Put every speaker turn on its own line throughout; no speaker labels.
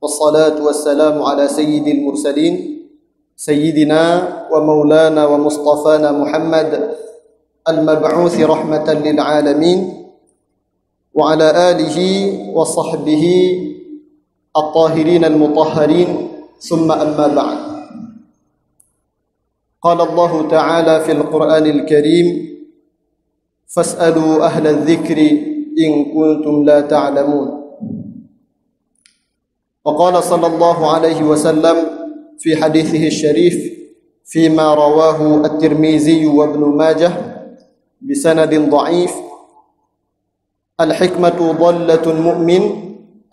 والصلاة والسلام على سيد المرسلين سيدنا ومولانا ومصطفانا محمد المبعوث رحمة للعالمين وعلى آله وصحبه الطاهرين المطهرين ثم أما بعد. قال الله تعالى في القرآن الكريم فاسألوا أهل الذكر إن كنتم لا تعلمون. وقال صلى الله عليه وسلم في حديثه الشريف فيما رواه الترمذي وابن ماجه بسند ضعيف الحكمة ضلة المؤمن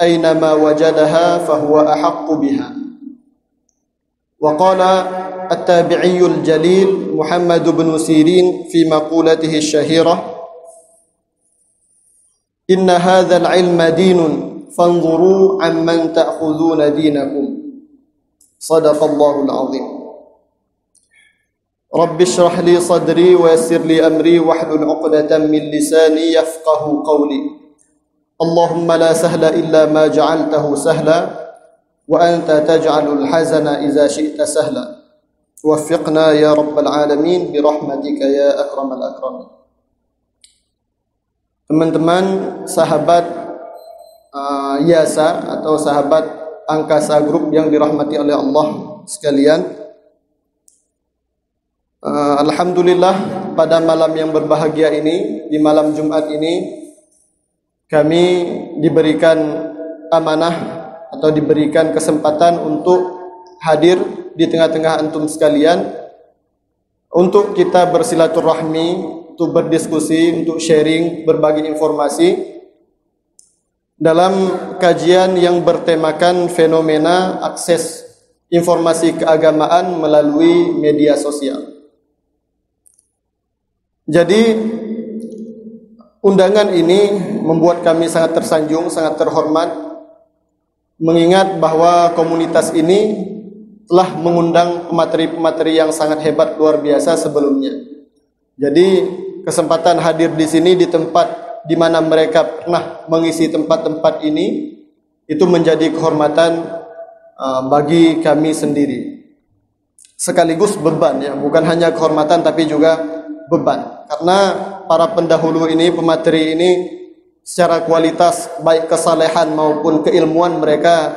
أينما وجدها فهو أحق بها. وقال التابعي الجليل محمد بن سيرين في مقولته الشهيرة إن هذا العلم دين فانظروا عمن تأخذون دينكم. صدق الله العظيم. رب اشرح لي صدري ويسر لي أمري واحلل عقدة من لساني يفقه قولي. اللهم لا سهل إلا ما جعلته سهلا وأنت تجعل الحزن إذا شئت سهلا. وفقنا يا رب العالمين برحمتك يا أكرم الأكرمين. Teman-teman, sahabat Yasa atau sahabat Angkasa Group yang dirahmati oleh Allah sekalian, alhamdulillah pada malam yang berbahagia ini, di malam Jumat ini, kami diberikan amanah atau diberikan kesempatan untuk hadir di tengah-tengah antum sekalian untuk kita bersilaturahmi, untuk berdiskusi, untuk sharing, berbagi informasi dalam kajian yang bertemakan fenomena akses informasi keagamaan melalui media sosial. Jadi undangan ini membuat kami sangat tersanjung, sangat terhormat, mengingat bahwa komunitas ini telah mengundang pemateri-pemateri yang sangat hebat luar biasa sebelumnya. Jadi kesempatan hadir di sini di tempat di mana mereka pernah mengisi tempat-tempat ini itu menjadi kehormatan bagi kami sendiri. Sekaligus beban, ya, bukan hanya kehormatan tapi juga beban. Karena para pendahulu ini, pemateri ini secara kualitas baik kesalehan maupun keilmuan mereka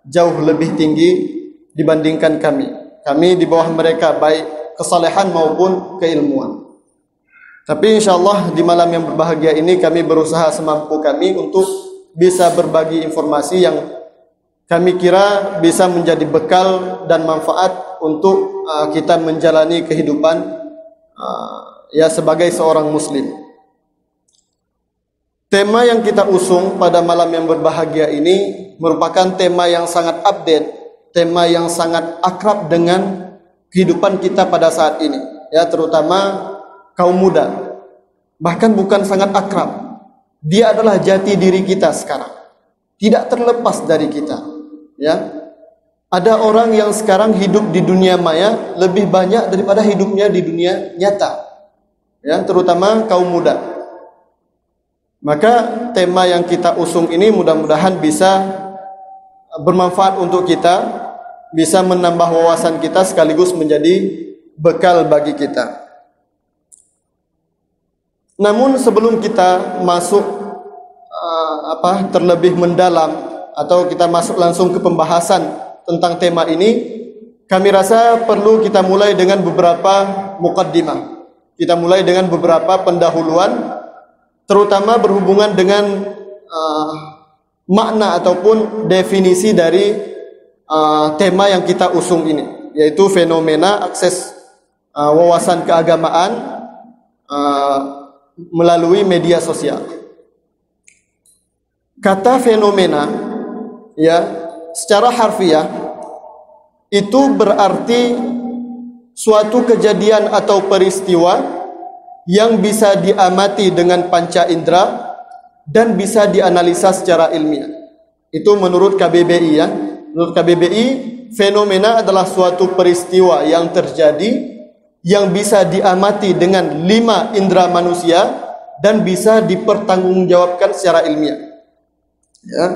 jauh lebih tinggi dibandingkan kami. Kami di bawah mereka baik kesalehan maupun keilmuan. Tapi insyaAllah di malam yang berbahagia ini kami berusaha semampu kami untuk bisa berbagi informasi yang kami kira bisa menjadi bekal dan manfaat untuk kita menjalani kehidupan ya sebagai seorang muslim. Tema yang kita usung pada malam yang berbahagia ini merupakan tema yang sangat update, tema yang sangat akrab dengan kehidupan kita pada saat ini, ya, terutama kaum muda. Bahkan bukan sangat akrab, dia adalah jati diri kita sekarang, tidak terlepas dari kita, ya. Ada orang yang sekarang hidup di dunia maya lebih banyak daripada hidupnya di dunia nyata, ya, terutama kaum muda. Maka tema yang kita usung ini mudah-mudahan bisa bermanfaat untuk kita, bisa menambah wawasan kita sekaligus menjadi bekal bagi kita. Namun sebelum kita masuk terlebih mendalam atau kita masuk langsung ke pembahasan tentang tema ini, kami rasa perlu kita mulai dengan beberapa muqaddimah. Kita mulai dengan beberapa pendahuluan, terutama berhubungan dengan makna ataupun definisi dari tema yang kita usung ini, yaitu fenomena akses wawasan keagamaan melalui media sosial. Kata fenomena, ya, secara harfiah itu berarti suatu kejadian atau peristiwa yang bisa diamati dengan panca indera dan bisa dianalisa secara ilmiah. Itu menurut KBBI, ya. Menurut KBBI, fenomena adalah suatu peristiwa yang terjadi yang bisa diamati dengan 5 indera manusia dan bisa dipertanggungjawabkan secara ilmiah. Ya.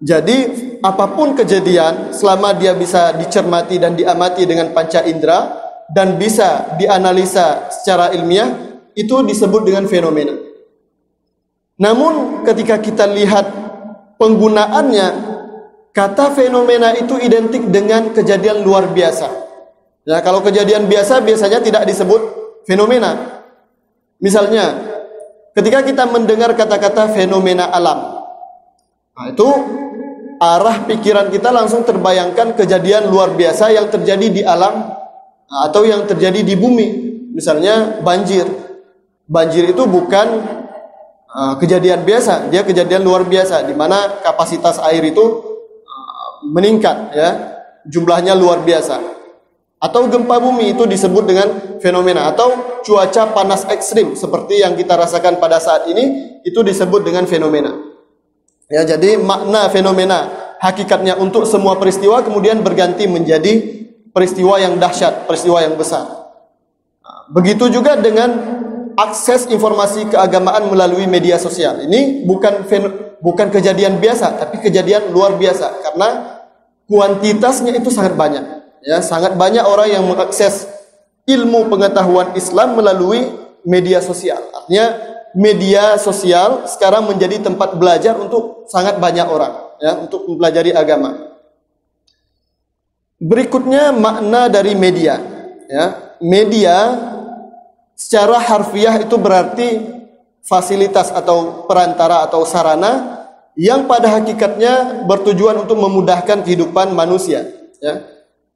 Jadi apapun kejadian selama dia bisa dicermati dan diamati dengan panca indera dan bisa dianalisa secara ilmiah, itu disebut dengan fenomena. Namun ketika kita lihat penggunaannya, kata fenomena itu identik dengan kejadian luar biasa. Ya, kalau kejadian biasa biasanya tidak disebut fenomena. Misalnya, ketika kita mendengar kata-kata fenomena alam, nah itu arah pikiran kita langsung terbayangkan kejadian luar biasa yang terjadi di alam atau yang terjadi di bumi. Misalnya banjir. Banjir itu bukan kejadian biasa, dia kejadian luar biasa di mana kapasitas air itu meningkat, ya, jumlahnya luar biasa. Atau gempa bumi itu disebut dengan fenomena, atau cuaca panas ekstrim seperti yang kita rasakan pada saat ini itu disebut dengan fenomena. Ya, jadi makna fenomena hakikatnya untuk semua peristiwa kemudian berganti menjadi peristiwa yang dahsyat, peristiwa yang besar. Begitu juga dengan akses informasi keagamaan melalui media sosial. Ini bukan kejadian biasa, tapi kejadian luar biasa karena kuantitasnya itu sangat banyak. Ya, sangat banyak orang yang mengakses ilmu pengetahuan Islam melalui media sosial. Artinya media sosial sekarang menjadi tempat belajar untuk sangat banyak orang, ya, untuk mempelajari agama. Berikutnya makna dari media. Ya, media secara harfiah itu berarti fasilitas atau perantara atau sarana yang pada hakikatnya bertujuan untuk memudahkan kehidupan manusia. Ya.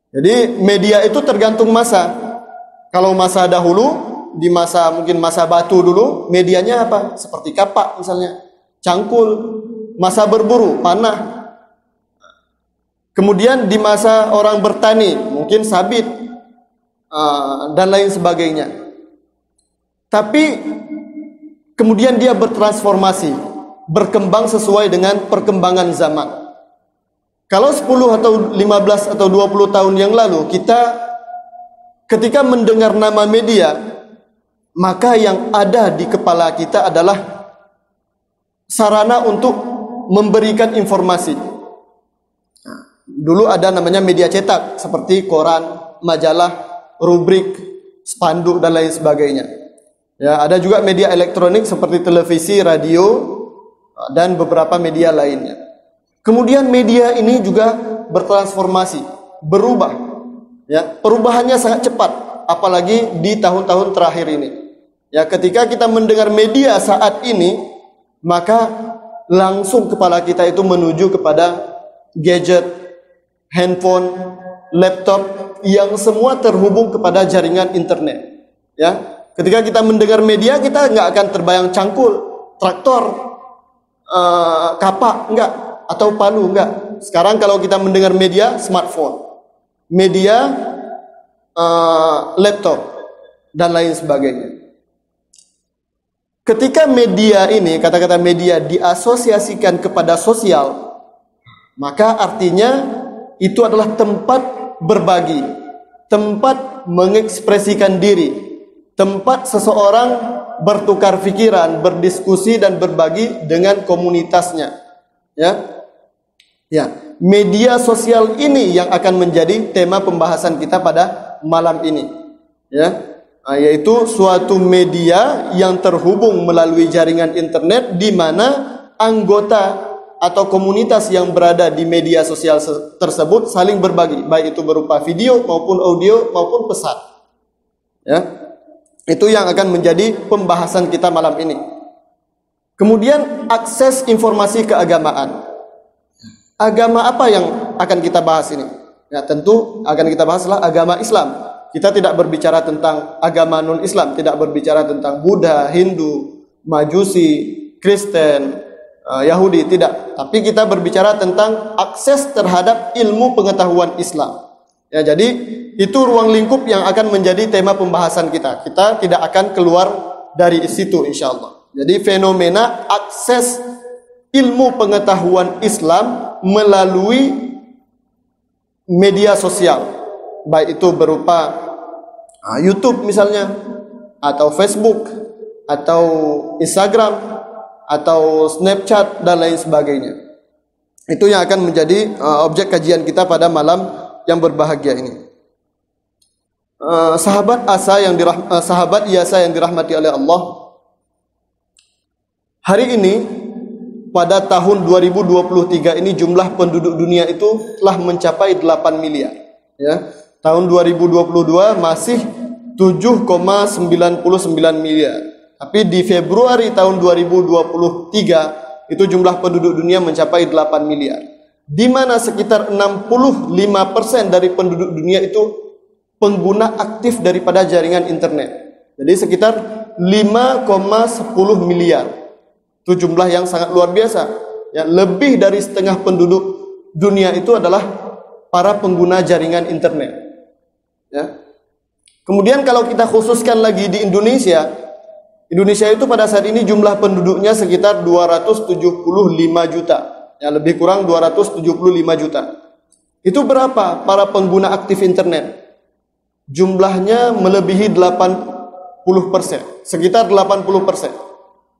Jadi media itu tergantung masa. Kalau masa dahulu, di mungkin masa batu dulu, medianya apa? Seperti kapak misalnya, cangkul. Masa berburu, panah. Kemudian di masa orang bertani, mungkin sabit, dan lain sebagainya. Tapi kemudian dia bertransformasi, berkembang sesuai dengan perkembangan zaman. Kalau 10 atau 15 atau 20 tahun yang lalu kita ketika mendengar nama media, maka yang ada di kepala kita adalah sarana untuk memberikan informasi. Dulu ada namanya media cetak seperti koran, majalah, rubrik, spanduk dan lain sebagainya. Ya, ada juga media elektronik seperti televisi, radio dan beberapa media lainnya. Kemudian media ini juga bertransformasi, berubah. Ya, perubahannya sangat cepat, apalagi di tahun-tahun terakhir ini. Ya, ketika kita mendengar media saat ini, maka langsung kepala kita itu menuju kepada gadget, handphone, laptop yang semua terhubung kepada jaringan internet. Ya, ketika kita mendengar media, kita nggak akan terbayang cangkul, traktor, kapak, enggak. Atau palu, enggak. Sekarang kalau kita mendengar media, smartphone, media, laptop, dan lain sebagainya. Ketika media ini, kata-kata media diasosiasikan kepada sosial, maka artinya itu adalah tempat berbagi, tempat mengekspresikan diri, tempat seseorang bertukar pikiran, berdiskusi, dan berbagi dengan komunitasnya. Ya, media sosial ini yang akan menjadi tema pembahasan kita pada malam ini. Ya, yaitu suatu media yang terhubung melalui jaringan internet di mana anggota atau komunitas yang berada di media sosial tersebut saling berbagi, baik itu berupa video maupun audio maupun pesan. Ya, itu yang akan menjadi pembahasan kita malam ini. Kemudian akses informasi keagamaan. Agama apa yang akan kita bahas ini? Ya, tentu akan kita bahaslah agama Islam. Kita tidak berbicara tentang agama non-Islam, tidak berbicara tentang Buddha, Hindu, Majusi, Kristen, Yahudi, tidak. Tapi kita berbicara tentang akses terhadap ilmu pengetahuan Islam. Ya, jadi itu ruang lingkup yang akan menjadi tema pembahasan kita. Kita tidak akan keluar dari situ insyaallah. Jadi fenomena akses ilmu pengetahuan Islam melalui media sosial, baik itu berupa YouTube misalnya, atau Facebook, atau Instagram, atau Snapchat dan lain sebagainya. Itu yang akan menjadi objek kajian kita pada malam yang berbahagia ini. Sahabat Yasa yang dirahmati oleh Allah, hari ini pada tahun 2023 ini jumlah penduduk dunia itu telah mencapai 8 miliar. Ya, tahun 2022 masih 7,99 miliar. Tapi di Februari tahun 2023 itu jumlah penduduk dunia mencapai 8 miliar. Di mana sekitar 65% dari penduduk dunia itu pengguna aktif daripada jaringan internet. Jadi sekitar 5,10 miliar. Itu jumlah yang sangat luar biasa. Ya, lebih dari setengah penduduk dunia itu adalah para pengguna jaringan internet. Ya. Kemudian kalau kita khususkan lagi di Indonesia itu pada saat ini jumlah penduduknya sekitar 275 juta. Ya, lebih kurang 275 juta. Itu berapa para pengguna aktif internet? Jumlahnya melebihi 80%, sekitar 80%.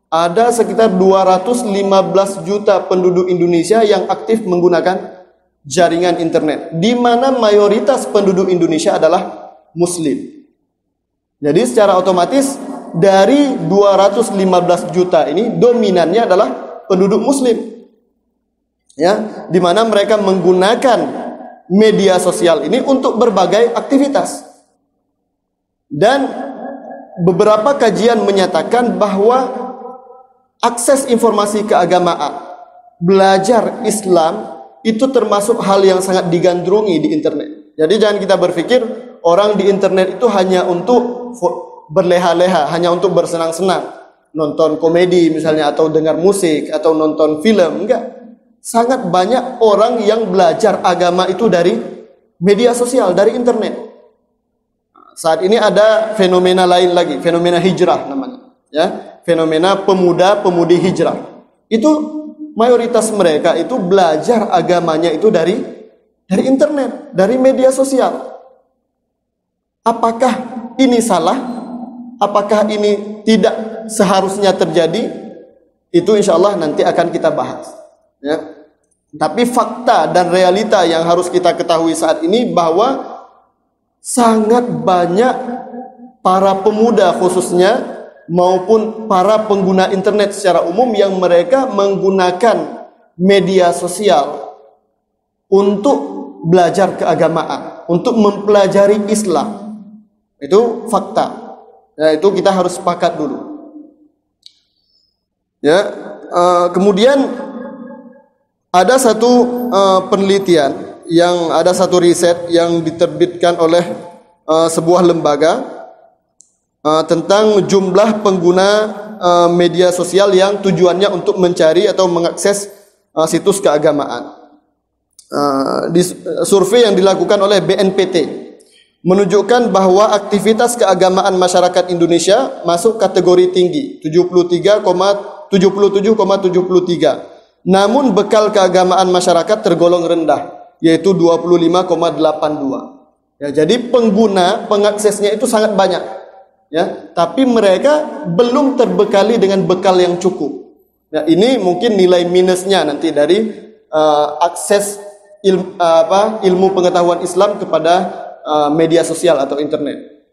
Ada sekitar 215 juta penduduk Indonesia yang aktif menggunakan jaringan internet, di mana mayoritas penduduk Indonesia adalah Muslim. Jadi secara otomatis dari 215 juta ini dominannya adalah penduduk Muslim, ya, di mana mereka menggunakan media sosial ini untuk berbagai aktivitas. Dan beberapa kajian menyatakan bahwa akses informasi keagamaan, belajar Islam itu termasuk hal yang sangat digandrungi di internet. Jadi jangan kita berpikir orang di internet itu hanya untuk berleha-leha, hanya untuk bersenang-senang, nonton komedi misalnya, atau dengar musik, atau nonton film. Enggak. Sangat banyak orang yang belajar agama itu dari media sosial, dari internet. Saat ini ada fenomena lain lagi, fenomena hijrah namanya, ya, fenomena pemuda-pemudi hijrah. Itu mayoritas mereka itu belajar agamanya itu dari internet, dari media sosial. Apakah ini salah? Apakah ini tidak seharusnya terjadi? Itu insya Allah nanti akan kita bahas. Ya. Tapi fakta dan realita yang harus kita ketahui saat ini bahwa sangat banyak para pemuda khususnya maupun para pengguna internet secara umum yang mereka menggunakan media sosial untuk belajar keagamaan, untuk mempelajari Islam. Itu fakta. Ya, itu kita harus sepakat dulu. Ya, kemudian ada satu penelitian, ada satu riset yang diterbitkan oleh sebuah lembaga tentang jumlah pengguna media sosial yang tujuannya untuk mencari atau mengakses situs keagamaan. Di survei yang dilakukan oleh BNPT menunjukkan bahwa aktivitas keagamaan masyarakat Indonesia masuk kategori tinggi 77,73. Namun bekal keagamaan masyarakat tergolong rendah, yaitu 25,82. Ya, jadi pengaksesnya itu sangat banyak, ya, tapi mereka belum terbekali dengan bekal yang cukup. Ya, ini mungkin nilai minusnya nanti dari akses ilmu pengetahuan Islam kepada media sosial atau internet.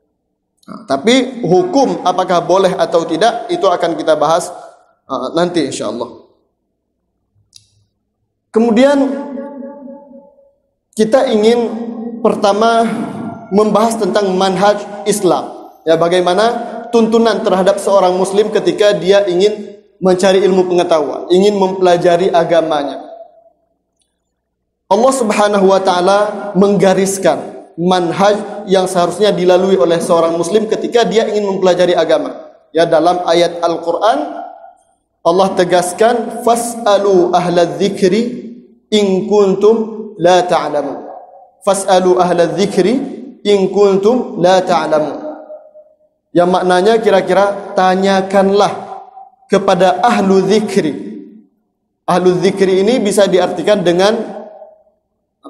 Nah, tapi hukum apakah boleh atau tidak itu akan kita bahas nanti insyaallah. Kemudian kita ingin pertama membahas tentang manhaj Islam. Ya, bagaimana tuntunan terhadap seorang muslim ketika dia ingin mencari ilmu pengetahuan, ingin mempelajari agamanya. Allah Subhanahu wa taala menggariskan manhaj yang seharusnya dilalui oleh seorang muslim ketika dia ingin mempelajari agama. Ya, dalam ayat Al-Qur'an Allah tegaskan fas'alu ahlal dzikri in kuntum la ta'lamun. Fas'alu ahlal dzikri in kuntum la ta'lamun. Yang maknanya kira-kira tanyakanlah kepada ahlu dzikri. Ahlu dzikri ini bisa diartikan dengan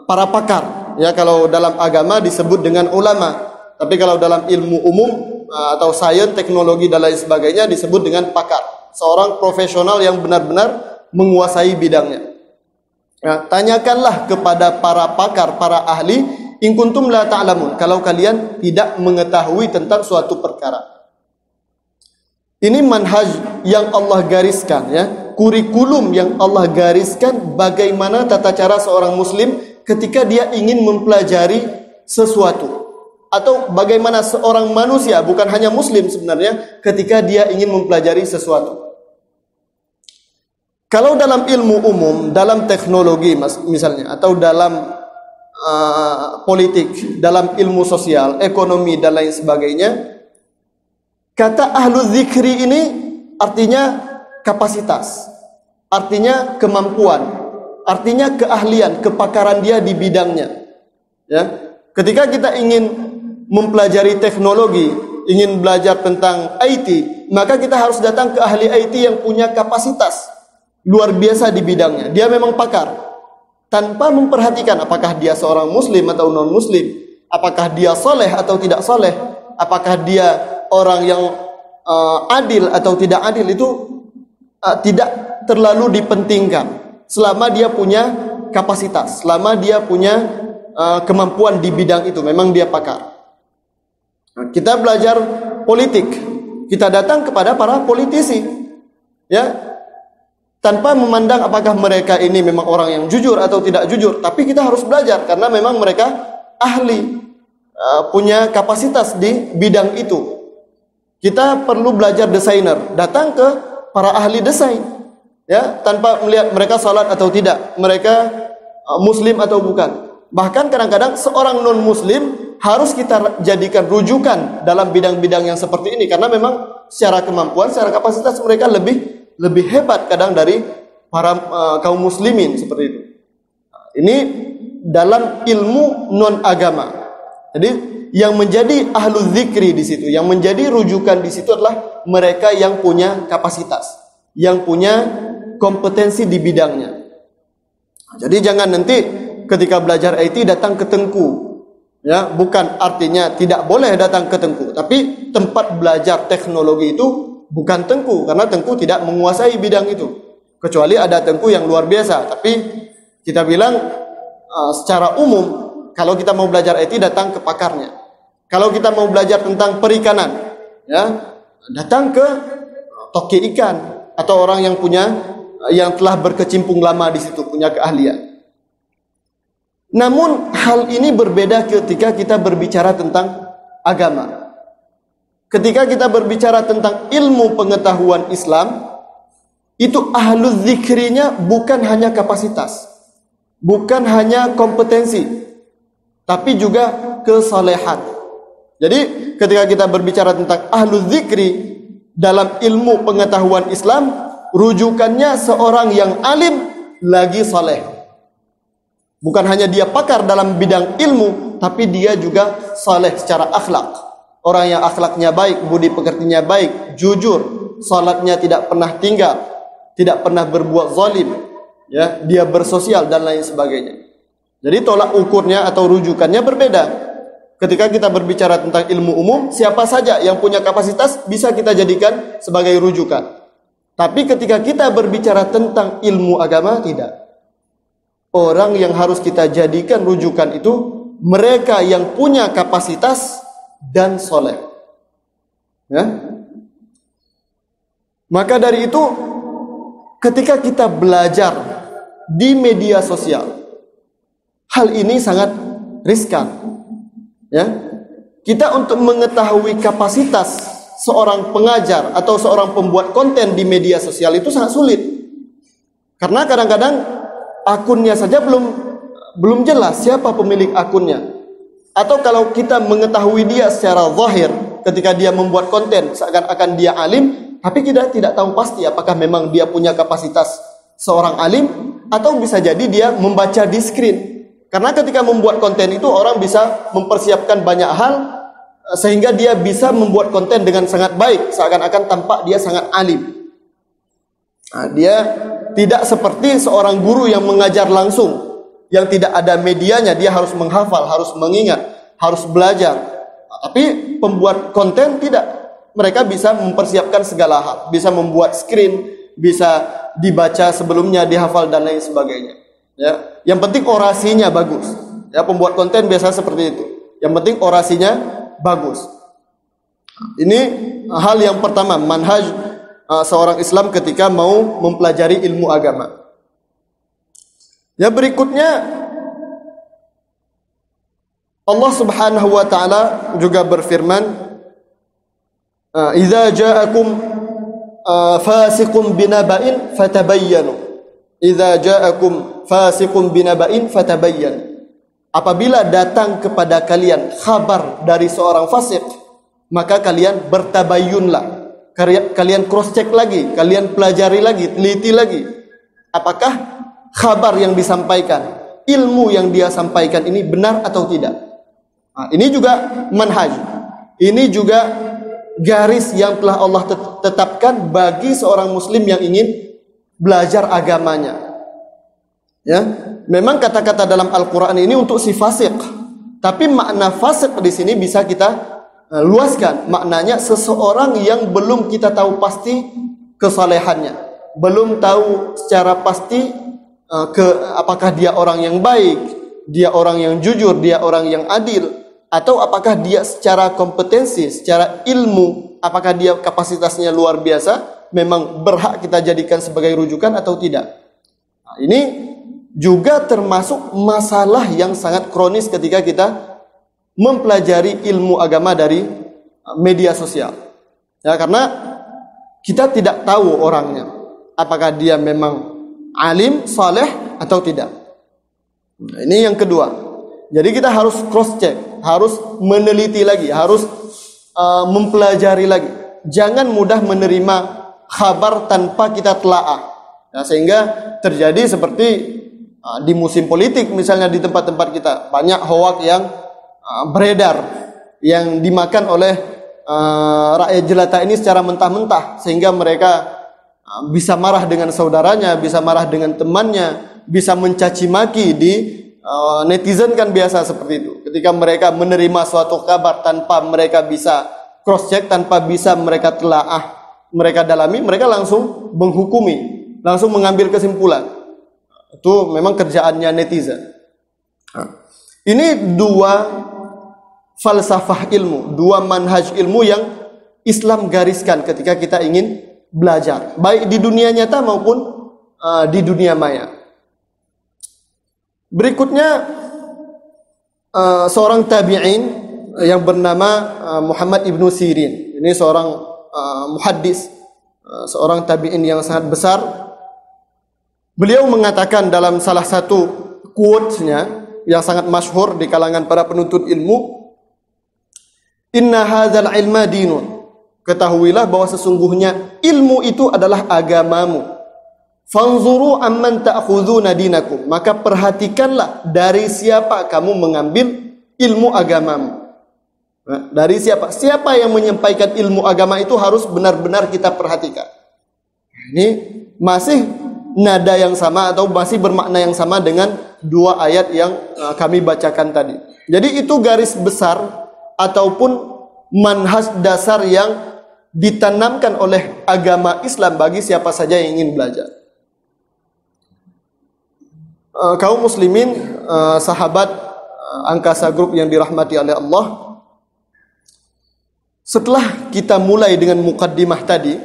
para pakar. Ya, kalau dalam agama disebut dengan ulama. Tapi kalau dalam ilmu umum atau sains, teknologi dan lain sebagainya disebut dengan pakar. Seorang profesional yang benar-benar menguasai bidangnya. Ya, tanyakanlah kepada para pakar, para ahli, in kuntum la ta'lamun, kalau kalian tidak mengetahui tentang suatu perkara. Ini manhaj yang Allah gariskan, ya, kurikulum yang Allah gariskan bagaimana tata cara seorang muslim ketika dia ingin mempelajari sesuatu. Atau bagaimana seorang manusia, bukan hanya muslim sebenarnya, ketika dia ingin mempelajari sesuatu. Kalau dalam ilmu umum, dalam teknologi misalnya, atau dalam politik, dalam ilmu sosial, ekonomi, dan lain sebagainya, kata ahlu dzikri ini artinya kapasitas, artinya kemampuan, artinya keahlian, kepakaran dia di bidangnya. Ya, ketika kita ingin mempelajari teknologi, ingin belajar tentang IT, maka kita harus datang ke ahli IT yang punya kapasitas luar biasa di bidangnya. Dia memang pakar, tanpa memperhatikan apakah dia seorang muslim atau non muslim, apakah dia soleh atau tidak soleh, apakah dia orang yang adil atau tidak adil, itu tidak terlalu dipentingkan selama dia punya kapasitas, selama dia punya kemampuan di bidang itu, memang dia pakar. Kita belajar politik, kita datang kepada para politisi, ya, tanpa memandang apakah mereka ini memang orang yang jujur atau tidak jujur, tapi kita harus belajar karena memang mereka ahli, punya kapasitas di bidang itu. Kita perlu belajar desainer, datang ke para ahli desain, ya, tanpa melihat mereka salat atau tidak, mereka muslim atau bukan. Bahkan kadang-kadang seorang non muslim harus kita jadikan rujukan dalam bidang-bidang yang seperti ini, karena memang secara kemampuan, secara kapasitas mereka lebih hebat kadang dari para kaum muslimin seperti itu. Ini dalam ilmu non agama. Jadi yang menjadi ahlu dzikri di situ, yang menjadi rujukan di situ adalah mereka yang punya kapasitas, yang punya kompetensi di bidangnya. Jadi jangan nanti ketika belajar IT datang ke Tengku. Ya, bukan artinya tidak boleh datang ke Tengku, tapi tempat belajar teknologi itu bukan Tengku, karena Tengku tidak menguasai bidang itu. Kecuali ada Tengku yang luar biasa, tapi kita bilang secara umum, kalau kita mau belajar IT datang ke pakarnya. Kalau kita mau belajar tentang perikanan, ya, datang ke toki ikan atau orang yang telah berkecimpung lama di situ, punya keahlian. Namun hal ini berbeda ketika kita berbicara tentang agama. Ketika kita berbicara tentang ilmu pengetahuan Islam, itu ahlu dzikrinya bukan hanya kapasitas, bukan hanya kompetensi, tapi juga kesalehan. Jadi ketika kita berbicara tentang ahlu dzikri dalam ilmu pengetahuan Islam, rujukannya seorang yang alim lagi saleh. Bukan hanya dia pakar dalam bidang ilmu, tapi dia juga saleh secara akhlak. Orang yang akhlaknya baik, budi pekertinya baik, jujur, salatnya tidak pernah tinggal, tidak pernah berbuat zalim, ya, dia bersosial dan lain sebagainya. Jadi tolak ukurnya atau rujukannya berbeda. Ketika kita berbicara tentang ilmu umum, siapa saja yang punya kapasitas bisa kita jadikan sebagai rujukan. Tapi ketika kita berbicara tentang ilmu agama, tidak. Orang yang harus kita jadikan rujukan itu mereka yang punya kapasitas dan soleh. Ya? Maka dari itu, ketika kita belajar di media sosial, hal ini sangat riskan. Ya? Kita untuk mengetahui kapasitas seorang pengajar atau seorang pembuat konten di media sosial itu sangat sulit. Karena kadang-kadang akunnya saja belum jelas siapa pemilik akunnya. Atau kalau kita mengetahui dia secara zahir ketika dia membuat konten seakan-akan dia alim, tapi kita tidak tahu pasti apakah memang dia punya kapasitas seorang alim, atau bisa jadi dia membaca di screen. Karena ketika membuat konten itu orang bisa mempersiapkan banyak hal sehingga dia bisa membuat konten dengan sangat baik, seakan-akan tampak dia sangat alim. Nah, dia tidak seperti seorang guru yang mengajar langsung, yang tidak ada medianya, dia harus menghafal, harus mengingat, harus belajar. Tapi pembuat konten tidak. Mereka bisa mempersiapkan segala hal, bisa membuat screen, bisa dibaca sebelumnya, dihafal dan lain sebagainya. Ya, yang penting orasinya bagus. Ya, pembuat konten biasa seperti itu. Yang penting orasinya bagus. Ini hal yang pertama, manhaj seorang Islam ketika mau mempelajari ilmu agama. Ya, berikutnya Allah Subhanahu wa taala juga berfirman, "Idza ja'akum fasiqun binaba'in fatabayyanu." Idza ja'akum fasiqun binaba'in fatabayyanu. Apabila datang kepada kalian kabar dari seorang fasik, maka kalian bertabayyunlah. Kalian cross check lagi, kalian pelajari lagi, teliti lagi. Apakah kabar yang disampaikan, ilmu yang dia sampaikan ini benar atau tidak? Nah, ini juga manhaj. Ini juga garis yang telah Allah tetapkan bagi seorang muslim yang ingin belajar agamanya. Ya, memang kata-kata dalam Al-Qur'an ini untuk si fasik. Tapi makna fasik di sini bisa kita luaskan. Maknanya seseorang yang belum kita tahu pasti kesalehannya, belum tahu secara pasti apakah dia orang yang baik, dia orang yang jujur, dia orang yang adil, atau apakah dia secara kompetensi, secara ilmu, apakah dia kapasitasnya luar biasa, memang berhak kita jadikan sebagai rujukan atau tidak. Nah, ini juga termasuk masalah yang sangat kronis ketika kita mempelajari ilmu agama dari media sosial. Ya, karena kita tidak tahu orangnya, apakah dia memang alim, saleh atau tidak. Nah, ini yang kedua. Jadi kita harus cross check, harus meneliti lagi, harus mempelajari lagi. Jangan mudah menerima kabar tanpa kita telaah. Nah, sehingga terjadi seperti di musim politik misalnya di tempat-tempat kita, banyak hoak yang beredar, yang dimakan oleh rakyat jelata ini secara mentah-mentah, sehingga mereka bisa marah dengan saudaranya, bisa marah dengan temannya, bisa mencaci maki di netizen kan biasa seperti itu. Ketika mereka menerima suatu kabar tanpa mereka bisa cross check, tanpa bisa mereka telaah, mereka dalami, mereka langsung menghukumi, langsung mengambil kesimpulan. Itu memang kerjaannya netizen. Ini dua falsafah ilmu, dua manhaj ilmu yang Islam gariskan ketika kita ingin belajar, baik di dunia nyata maupun di dunia maya. Berikutnya seorang tabi'in yang bernama Muhammad ibnu Sirin. Ini seorang muhaddis, seorang tabi'in yang sangat besar. Beliau mengatakan dalam salah satu quotes-nya yang sangat masyhur di kalangan para penuntut ilmu, "Inna hadzal ilma dinun." Ketahuilah bahwa sesungguhnya ilmu itu adalah agamamu. "Fanzuru amman ta'khuduna dinakum." Maka perhatikanlah dari siapa kamu mengambil ilmu agamamu. Nah, dari siapa? Siapa yang menyampaikan ilmu agama itu harus benar-benar kita perhatikan. Ini masih nada yang sama atau masih bermakna yang sama dengan dua ayat yang kami bacakan tadi. Jadi itu garis besar ataupun manhaj dasar yang ditanamkan oleh agama Islam bagi siapa saja yang ingin belajar. Kaum muslimin, sahabat Angkasa Group yang dirahmati oleh Allah, setelah kita mulai dengan mukaddimah tadi,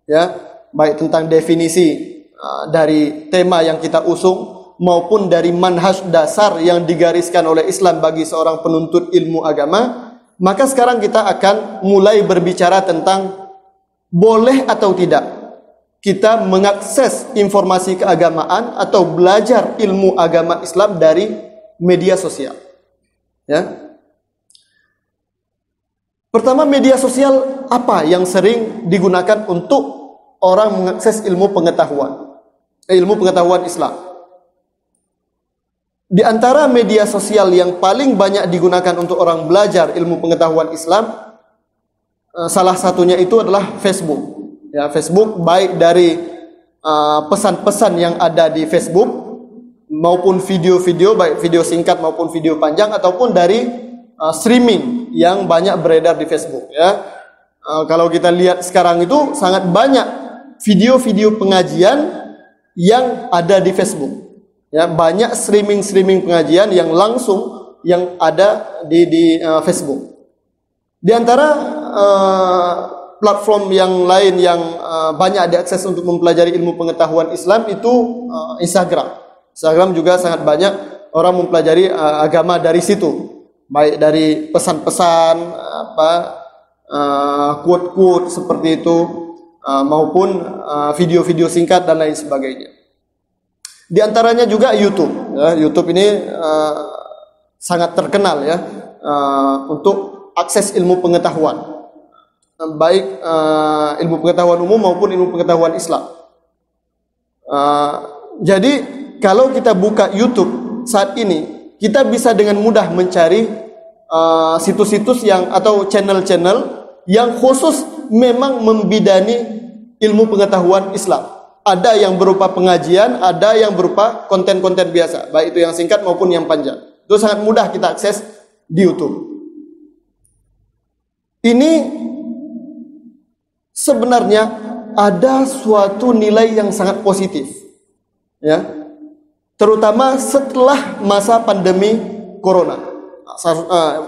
ya, baik tentang definisi dari tema yang kita usung maupun dari manhaj dasar yang digariskan oleh Islam bagi seorang penuntut ilmu agama, maka sekarang kita akan mulai berbicara tentang boleh atau tidak kita mengakses informasi keagamaan atau belajar ilmu agama Islam dari media sosial. Ya. Pertama, media sosial apa yang sering digunakan untuk orang mengakses ilmu pengetahuan Islam? Di antara media sosial yang paling banyak digunakan untuk orang belajar ilmu pengetahuan Islam, salah satunya itu adalah Facebook. Ya, Facebook baik dari pesan-pesan yang ada di Facebook maupun video-video, baik video singkat maupun video panjang, ataupun dari streaming yang banyak beredar di Facebook. Ya, kalau kita lihat sekarang itu sangat banyak video-video pengajian yang ada di Facebook. Ya, banyak streaming pengajian yang langsung yang ada di Facebook. Di antara platform yang lain yang banyak diakses untuk mempelajari ilmu pengetahuan Islam itu Instagram. Instagram juga sangat banyak orang mempelajari agama dari situ, baik dari pesan-pesan quote-quote seperti itu maupun video-video singkat dan lain sebagainya. Di antaranya juga YouTube. Ya, YouTube ini sangat terkenal ya untuk akses ilmu pengetahuan, baik ilmu pengetahuan umum maupun ilmu pengetahuan Islam. Jadi kalau kita buka YouTube saat ini, kita bisa dengan mudah mencari situs-situs yang atau channel-channel yang khusus memang membidani ilmu pengetahuan Islam. Ada yang berupa pengajian, ada yang berupa konten-konten biasa, baik itu yang singkat maupun yang panjang. Itu sangat mudah kita akses di YouTube. Ini sebenarnya ada suatu nilai yang sangat positif, ya, terutama setelah masa pandemi Corona.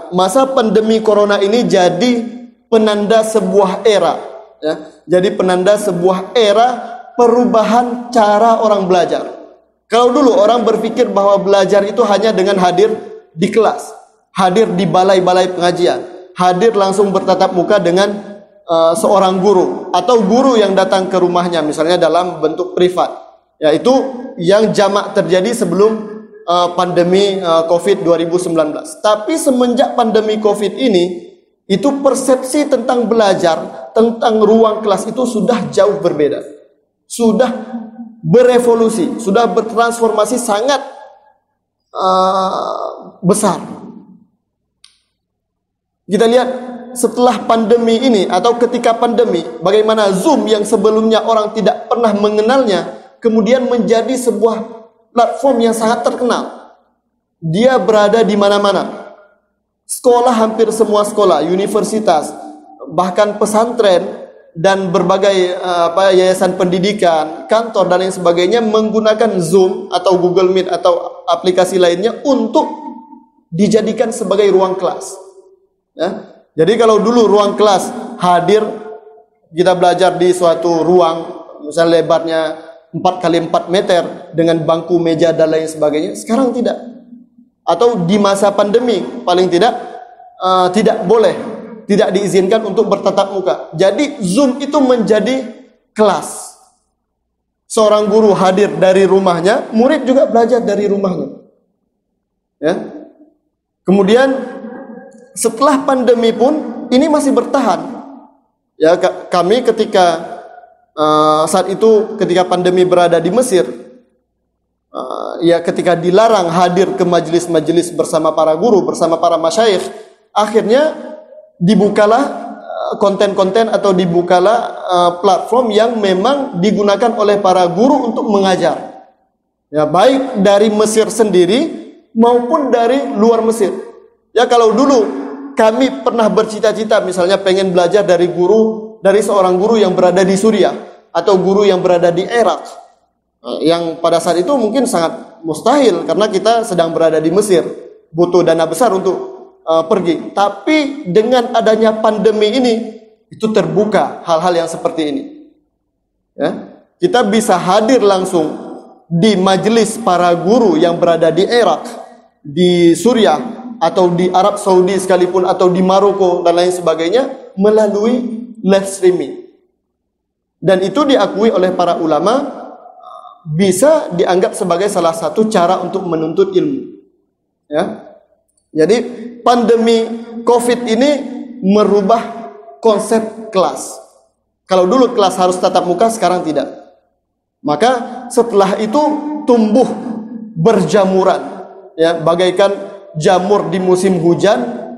Masa pandemi Corona ini jadi penanda sebuah era, ya, jadi penanda sebuah era perubahan cara orang belajar. Kalau dulu orang berpikir bahwa belajar itu hanya dengan hadir di kelas, hadir di balai-balai pengajian, hadir langsung bertatap muka dengan seorang guru atau guru yang datang ke rumahnya misalnya dalam bentuk privat. Ya, itu yang jamak terjadi sebelum pandemi Covid 2019. Tapi semenjak pandemi Covid ini, itu persepsi tentang belajar, tentang ruang kelas itu sudah jauh berbeda. Sudah berevolusi, sudah bertransformasi sangat besar. Kita lihat setelah pandemi ini atau ketika pandemi, bagaimana Zoom yang sebelumnya orang tidak pernah mengenalnya, kemudian menjadi sebuah platform yang sangat terkenal. Dia berada di mana-mana. Sekolah, hampir semua sekolah, universitas, bahkan pesantren, dan berbagai yayasan pendidikan, kantor dan lain sebagainya menggunakan Zoom atau Google Meet atau aplikasi lainnya untuk dijadikan sebagai ruang kelas. Ya. Jadi kalau dulu ruang kelas hadir, kita belajar di suatu ruang, misalnya lebarnya 4x4 meter dengan bangku, meja dan lain sebagainya. Sekarang tidak. Atau di masa pandemi paling tidak tidak boleh, tidak diizinkan untuk bertatap muka. Jadi Zoom itu menjadi kelas. Seorang guru hadir dari rumahnya, murid juga belajar dari rumahnya. Ya. Kemudian setelah pandemi pun ini masih bertahan. Ya, kami ketika saat itu ketika pandemi berada di Mesir, ya ketika dilarang hadir ke majelis-majelis bersama para guru, bersama para masyayikh, akhirnya dibukalah konten-konten atau dibukalah platform yang memang digunakan oleh para guru untuk mengajar. Ya, baik dari Mesir sendiri maupun dari luar Mesir. Ya, kalau dulu kami pernah bercita-cita misalnya pengen belajar dari seorang guru yang berada di Suriah atau guru yang berada di Irak, yang pada saat itu mungkin sangat mustahil karena kita sedang berada di Mesir, butuh dana besar untuk pergi. Tapi dengan adanya pandemi ini, itu terbuka hal-hal yang seperti ini. Ya, kita bisa hadir langsung di majelis para guru yang berada di Irak, di Suriah, atau di Arab Saudi sekalipun, atau di Maroko dan lain sebagainya melalui live streaming. Dan itu diakui oleh para ulama bisa dianggap sebagai salah satu cara untuk menuntut ilmu. Ya. Jadi pandemi Covid ini merubah konsep kelas. Kalau dulu kelas harus tatap muka, sekarang tidak. Maka setelah itu tumbuh berjamuran, ya, bagaikan jamur di musim hujan,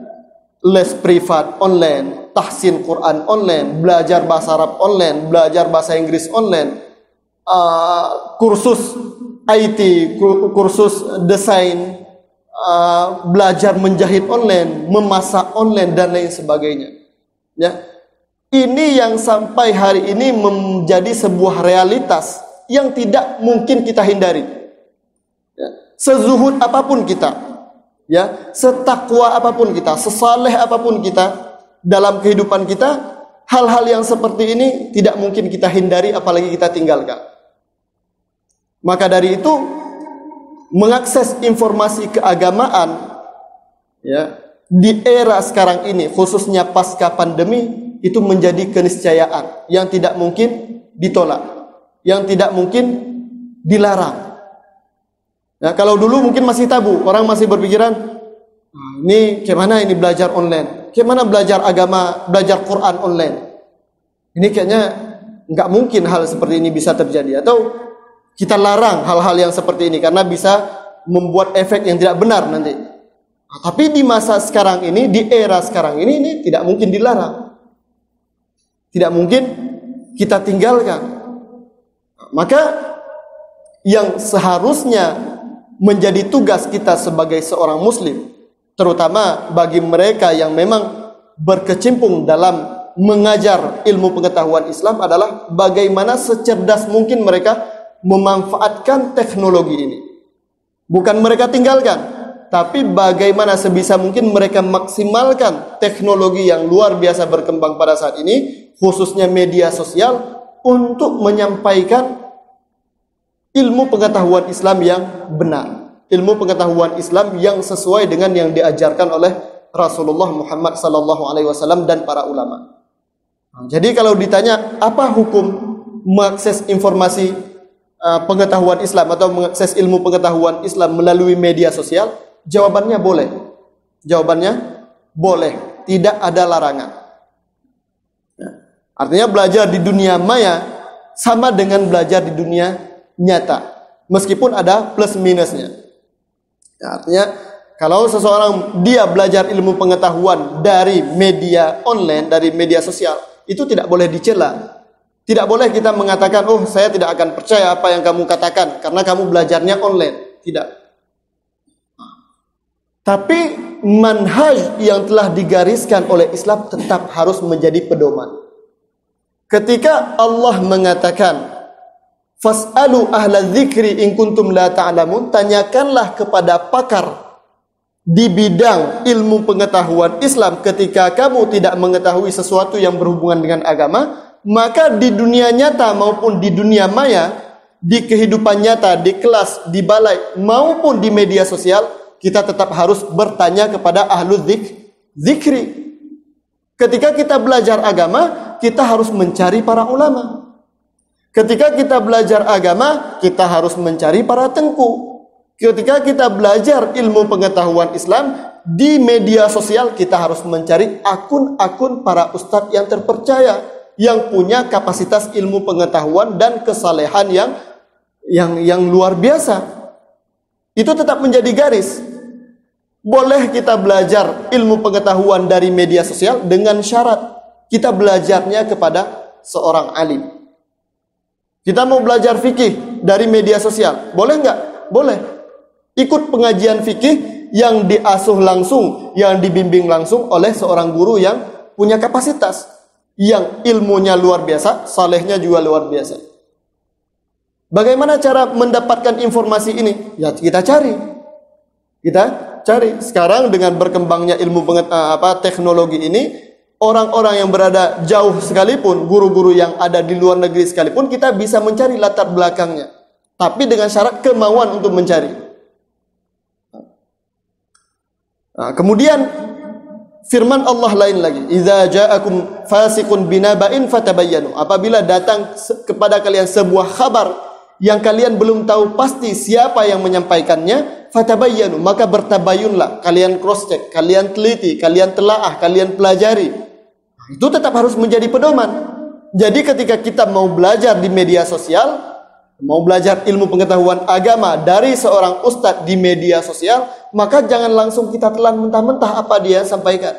les privat online, tahsin Quran online, belajar bahasa Arab online, belajar bahasa Inggris online, kursus IT, kursus desain, belajar menjahit online, memasak online dan lain sebagainya. Ya, ini yang sampai hari ini menjadi sebuah realitas yang tidak mungkin kita hindari. Ya. Sezuhud apapun kita, ya, setakwa apapun kita, sesaleh apapun kita dalam kehidupan kita, hal-hal yang seperti ini tidak mungkin kita hindari, apalagi kita tinggalkan. Maka dari itu, mengakses informasi keagamaan, ya, di era sekarang ini, khususnya pasca pandemi, itu menjadi keniscayaan yang tidak mungkin ditolak, yang tidak mungkin dilarang. Nah, kalau dulu mungkin masih tabu, orang masih berpikiran, ini gimana ini belajar online, gimana belajar agama, belajar Quran online. Ini kayaknya nggak mungkin hal seperti ini bisa terjadi, atau kita larang hal-hal yang seperti ini karena bisa membuat efek yang tidak benar nanti. Nah, tapi di masa sekarang ini, di era sekarang ini tidak mungkin dilarang, tidak mungkin kita tinggalkan. Maka yang seharusnya menjadi tugas kita sebagai seorang muslim, terutama bagi mereka yang memang berkecimpung dalam mengajar ilmu pengetahuan Islam, adalah bagaimana secerdas mungkin mereka memanfaatkan teknologi ini. Bukan mereka tinggalkan, tapi bagaimana sebisa mungkin mereka maksimalkan teknologi yang luar biasa berkembang pada saat ini, khususnya media sosial, untuk menyampaikan ilmu pengetahuan Islam yang benar, ilmu pengetahuan Islam yang sesuai dengan yang diajarkan oleh Rasulullah Muhammad SAW dan para ulama. Jadi kalau ditanya apa hukum mengakses informasi pengetahuan Islam atau mengakses ilmu pengetahuan Islam melalui media sosial, jawabannya boleh. Jawabannya boleh, tidak ada larangan. Artinya belajar di dunia maya sama dengan belajar di dunia nyata, meskipun ada plus minusnya. Artinya kalau seseorang dia belajar ilmu pengetahuan dari media online, dari media sosial, itu tidak boleh dicela. Tidak boleh kita mengatakan, oh saya tidak akan percaya apa yang kamu katakan karena kamu belajarnya online. Tidak. Tapi manhaj yang telah digariskan oleh Islam tetap harus menjadi pedoman. Ketika Allah mengatakan, fas'alu ahla dzikri in kuntum la ta'lamun, tanyakanlah kepada pakar di bidang ilmu pengetahuan Islam ketika kamu tidak mengetahui sesuatu yang berhubungan dengan agama. Maka di dunia nyata maupun di dunia maya, di kehidupan nyata, di kelas, di balai maupun di media sosial, kita tetap harus bertanya kepada ahlu dzikri. Ketika kita belajar agama, kita harus mencari para ulama. Ketika kita belajar agama, kita harus mencari para tengku. Ketika kita belajar ilmu pengetahuan Islam di media sosial, kita harus mencari akun-akun para ustadz yang terpercaya, yang punya kapasitas ilmu pengetahuan dan kesalehan yang luar biasa. Itu tetap menjadi garis. Boleh kita belajar ilmu pengetahuan dari media sosial dengan syarat kita belajarnya kepada seorang alim. Kita mau belajar fikih dari media sosial, boleh nggak? Boleh. Ikut pengajian fikih yang diasuh langsung, yang dibimbing langsung oleh seorang guru yang punya kapasitas, yang ilmunya luar biasa, salehnya juga luar biasa. Bagaimana cara mendapatkan informasi ini? Ya kita cari. Kita cari. Sekarang dengan berkembangnya ilmu teknologi ini, orang-orang yang berada jauh sekalipun, guru-guru yang ada di luar negeri sekalipun, kita bisa mencari latar belakangnya. Tapi dengan syarat kemauan untuk mencari. Nah, kemudian firman Allah lain lagi, "Idza ja'akum fasiqun binaba'in fatabayyanu." Apabila datang kepada kalian sebuah kabar yang kalian belum tahu pasti siapa yang menyampaikannya, fatabayyanu, maka bertabayunlah, kalian cross check, kalian teliti, kalian telaah, kalian pelajari. Itu tetap harus menjadi pedoman. Jadi ketika kita mau belajar di media sosial, mau belajar ilmu pengetahuan agama dari seorang ustadz di media sosial, maka jangan langsung kita telan mentah-mentah apa dia sampaikan.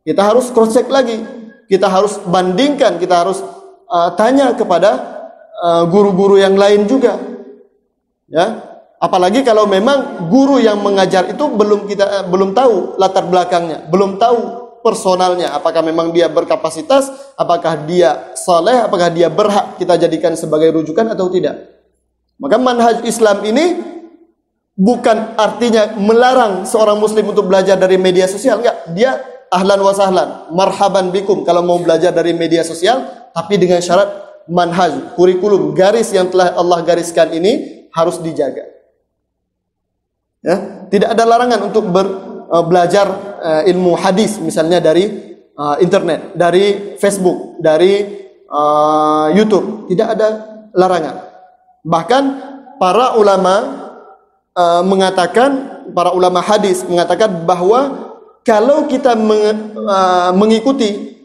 Kita harus cross check lagi, kita harus bandingkan, kita harus tanya kepada guru-guru yang lain juga, ya. Apalagi kalau memang guru yang mengajar itu belum tahu latar belakangnya, belum tahu personalnya, apakah memang dia berkapasitas, apakah dia saleh, apakah dia berhak kita jadikan sebagai rujukan atau tidak. Maka manhaj Islam ini bukan artinya melarang seorang muslim untuk belajar dari media sosial, enggak. Dia ahlan wa sahlan, marhaban bikum kalau mau belajar dari media sosial, tapi dengan syarat manhaj, kurikulum, garis yang telah Allah gariskan ini harus dijaga. Ya, tidak ada larangan untuk belajar ilmu hadis misalnya dari internet, dari Facebook, dari YouTube, tidak ada larangan. Bahkan para ulama para ulama hadis mengatakan bahwa kalau kita mengikuti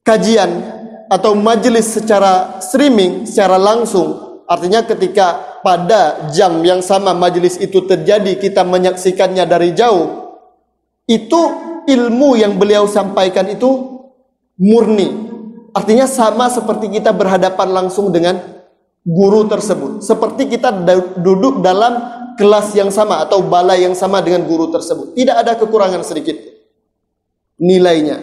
kajian atau majelis secara streaming, secara langsung, artinya ketika pada jam yang sama majelis itu terjadi, kita menyaksikannya dari jauh, itu ilmu yang beliau sampaikan itu murni. Artinya sama seperti kita berhadapan langsung dengan guru tersebut. Seperti kita duduk dalam kelas yang sama atau balai yang sama dengan guru tersebut. Tidak ada kekurangan sedikit nilainya.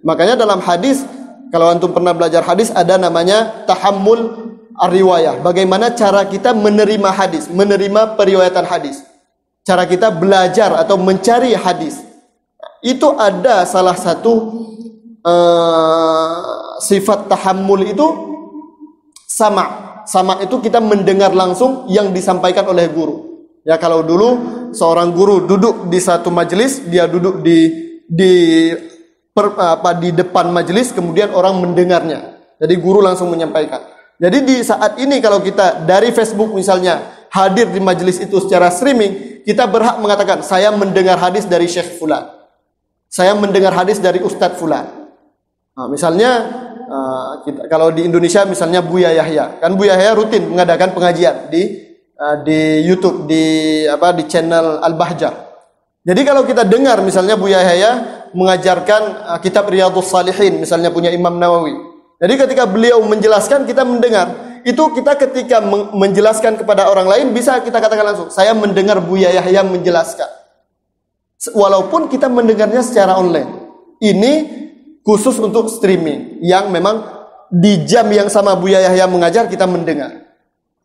Makanya dalam hadis, kalau antum pernah belajar hadis, ada namanya tahammul ar-riwayah. Bagaimana cara kita menerima hadis, menerima periwayatan hadis. Cara kita belajar atau mencari hadis. Itu ada salah satu sifat tahammul itu sama. Sama itu kita mendengar langsung yang disampaikan oleh guru. Ya, kalau dulu seorang guru duduk di satu majelis, dia duduk di depan majelis, kemudian orang mendengarnya. Jadi guru langsung menyampaikan. Jadi di saat ini kalau kita dari Facebook misalnya hadir di majelis itu secara streaming, kita berhak mengatakan saya mendengar hadis dari Syekh Fulan, saya mendengar hadis dari Ustadz Fulan. Nah, misalnya kalau di Indonesia misalnya Buya Yahya, kan Buya Yahya rutin mengadakan pengajian di YouTube, di channel Al-Bahjah. Jadi kalau kita dengar misalnya Buya Yahya mengajarkan kitab Riyadhus Shalihin misalnya punya Imam Nawawi. Jadi ketika beliau menjelaskan, kita mendengar. Itu kita ketika menjelaskan kepada orang lain bisa kita katakan langsung, saya mendengar Buya Yahya menjelaskan. Walaupun kita mendengarnya secara online. Ini khusus untuk streaming yang memang di jam yang sama Buya Yahya mengajar kita mendengar.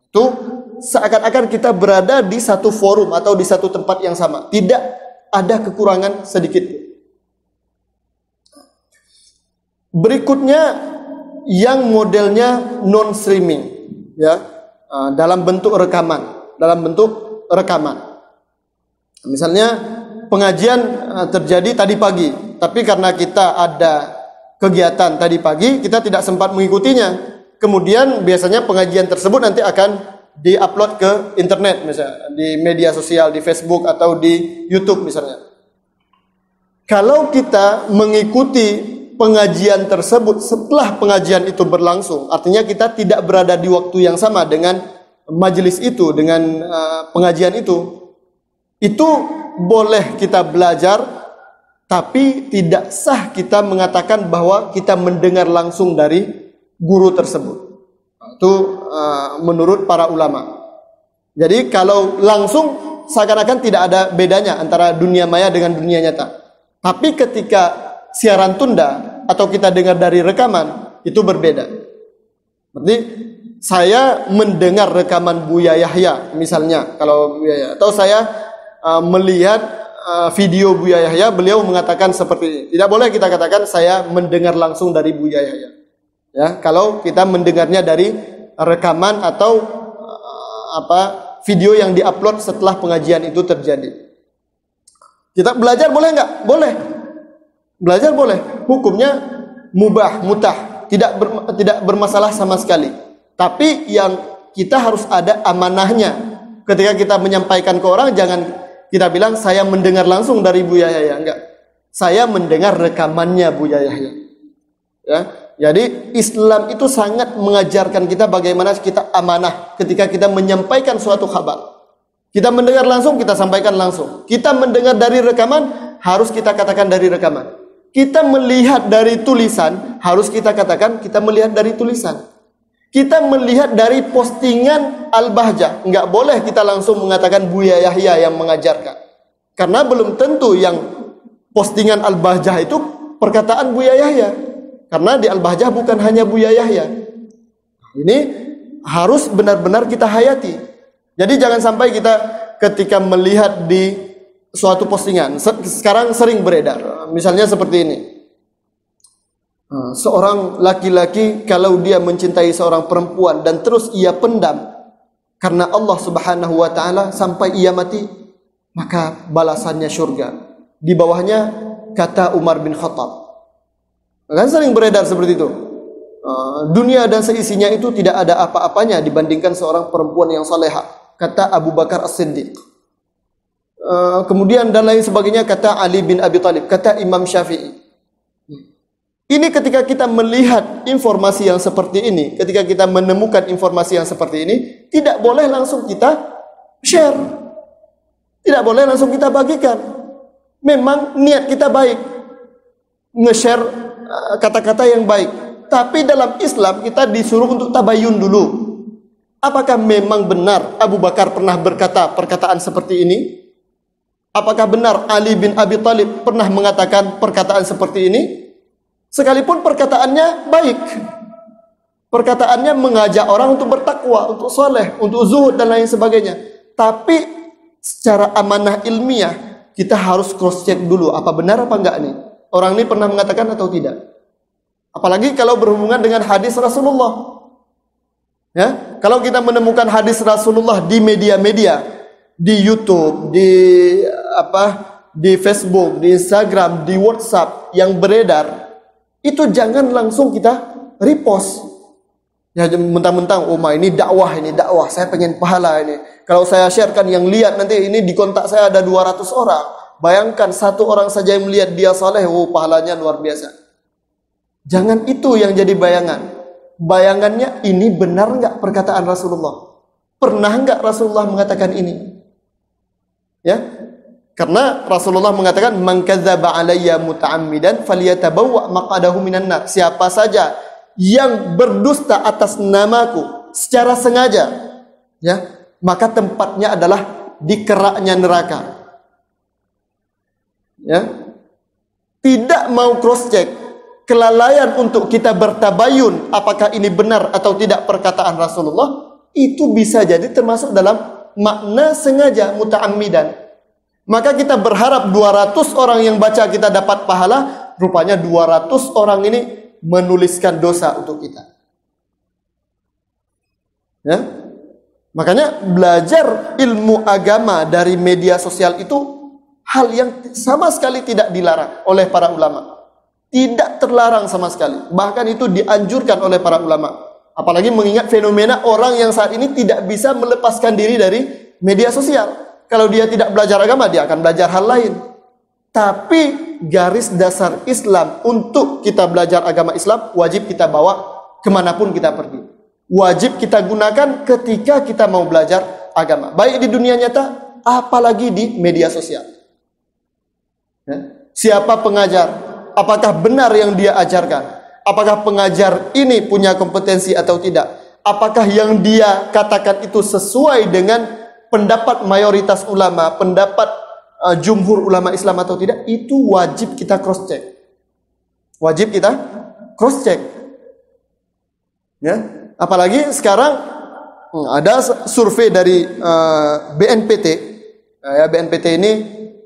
Itu seakan-akan kita berada di satu forum atau di satu tempat yang sama. Tidak ada kekurangan sedikit. Berikutnya yang modelnya non streaming, ya, dalam bentuk rekaman, Misalnya pengajian terjadi tadi pagi, tapi karena kita ada kegiatan tadi pagi, kita tidak sempat mengikutinya. Kemudian biasanya pengajian tersebut nanti akan di-upload ke internet, misalnya di media sosial, di Facebook atau di YouTube misalnya. Kalau kita mengikuti pengajian tersebut setelah pengajian itu berlangsung, artinya kita tidak berada di waktu yang sama dengan majelis itu, dengan pengajian itu boleh kita belajar, tapi tidak sah kita mengatakan bahwa kita mendengar langsung dari guru tersebut. Itu menurut para ulama. Jadi kalau langsung seakan-akan tidak ada bedanya antara dunia maya dengan dunia nyata. Tapi ketika siaran tunda atau kita dengar dari rekaman, itu berbeda. Berarti saya mendengar rekaman Buya Yahya misalnya, kalau Buya Yahya, atau saya melihat video Buya Yahya, beliau mengatakan seperti ini. Tidak boleh kita katakan saya mendengar langsung dari Buya Yahya. Ya, kalau kita mendengarnya dari rekaman atau video yang diupload setelah pengajian itu terjadi. Kita belajar boleh enggak? Boleh. Belajar boleh. Hukumnya mubah, mutah, tidak bermasalah sama sekali. Tapi yang kita harus ada amanahnya. Ketika kita menyampaikan ke orang, jangan kita bilang saya mendengar langsung dari Buya Yahya, enggak. Saya mendengar rekamannya Buya Yahya. Ya. Jadi Islam itu sangat mengajarkan kita bagaimana kita amanah ketika kita menyampaikan suatu kabar. Kita mendengar langsung, kita sampaikan langsung. Kita mendengar dari rekaman, harus kita katakan dari rekaman. Kita melihat dari tulisan, harus kita katakan kita melihat dari tulisan. Kita melihat dari postingan Al-Bahjah, enggak boleh kita langsung mengatakan Buya Yahya yang mengajarkan. Karena belum tentu yang postingan Al-Bahjah itu perkataan Buya Yahya. Karena di Al-Bahjah bukan hanya Buya Yahya. Ini harus benar-benar kita hayati. Jadi jangan sampai kita ketika melihat di suatu postingan, sekarang sering beredar, misalnya seperti ini. Seorang laki-laki kalau dia mencintai seorang perempuan dan terus ia pendam karena Allah Subhanahu wa taala sampai ia mati, maka balasannya surga. Di bawahnya kata Umar bin Khattab. Kan sering beredar seperti itu. Dunia dan seisinya itu tidak ada apa-apanya dibandingkan seorang perempuan yang salehah, kata Abu Bakar As-Siddiq. Kemudian dan lain sebagainya kata Ali bin Abi Thalib, kata Imam Syafi'i. Ini ketika kita melihat informasi yang seperti ini, ketika kita menemukan informasi yang seperti ini, tidak boleh langsung kita share. Tidak boleh langsung kita bagikan. Memang niat kita baik, nge-share kata-kata yang baik. Tapi dalam Islam kita disuruh untuk tabayun dulu. Apakah memang benar Abu Bakar pernah berkata perkataan seperti ini? Apakah benar Ali bin Abi Thalib pernah mengatakan perkataan seperti ini? Sekalipun perkataannya baik, perkataannya mengajak orang untuk bertakwa, untuk soleh, untuk zuhud dan lain sebagainya. Tapi secara amanah ilmiah kita harus cross check dulu, apa benar apa enggak nih orang ini pernah mengatakan atau tidak. Apalagi kalau berhubungan dengan hadis Rasulullah. Ya, kalau kita menemukan hadis Rasulullah di media-media, di YouTube, di Facebook, di Instagram, di WhatsApp yang beredar, itu jangan langsung kita repost. Ya mentang-mentang, oh ini dakwah, saya pengen pahala ini. Kalau saya sharekan yang lihat nanti ini di kontak saya ada 200 orang. Bayangkan satu orang saja yang melihat dia saleh, oh pahalanya luar biasa. Jangan itu yang jadi bayangan. Bayangannya ini benar enggak perkataan Rasulullah? Pernah enggak Rasulullah mengatakan ini? Ya. Karena Rasulullah mengatakan man kadzdzaba alayya muta'ammidan falyatabawwa maq'adahu minan nar. Siapa saja yang berdusta atas namaku secara sengaja, ya, maka tempatnya adalah di keraknya neraka. Ya. Tidak mau cross check, kelalaian untuk kita bertabayun apakah ini benar atau tidak perkataan Rasulullah, itu bisa jadi termasuk dalam makna sengaja muta'ammidan. Maka kita berharap 200 orang yang baca kita dapat pahala, rupanya 200 orang ini menuliskan dosa untuk kita. Ya? Makanya belajar ilmu agama dari media sosial itu hal yang sama sekali tidak dilarang oleh para ulama. Tidak terlarang sama sekali. Bahkan itu dianjurkan oleh para ulama. Apalagi mengingat fenomena orang yang saat ini tidak bisa melepaskan diri dari media sosial. Kalau dia tidak belajar agama, dia akan belajar hal lain. Tapi garis dasar Islam untuk kita belajar agama Islam wajib kita bawa kemanapun kita pergi. Wajib kita gunakan ketika kita mau belajar agama. Baik di dunia nyata, apalagi di media sosial. Ya. Siapa pengajar? Apakah benar yang dia ajarkan? Apakah pengajar ini punya kompetensi atau tidak? Apakah yang dia katakan itu sesuai dengan pendapat mayoritas ulama, pendapat jumhur ulama Islam atau tidak? Itu wajib kita cross check. Wajib kita cross check. Ya, apalagi sekarang ada survei dari BNPT. Ya, BNPT ini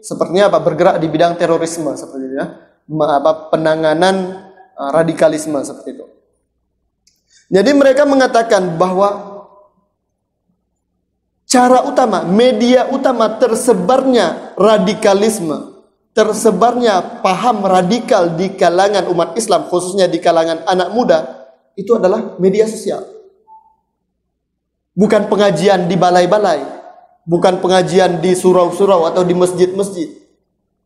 sepertinya bergerak di bidang terorisme seperti itu, ya. Penanganan radikalisme seperti itu. Jadi mereka mengatakan bahwa cara utama, media utama tersebarnya radikalisme, tersebarnya paham radikal di kalangan umat Islam, khususnya di kalangan anak muda, itu adalah media sosial. Bukan pengajian di balai-balai, bukan pengajian di surau-surau atau di masjid-masjid.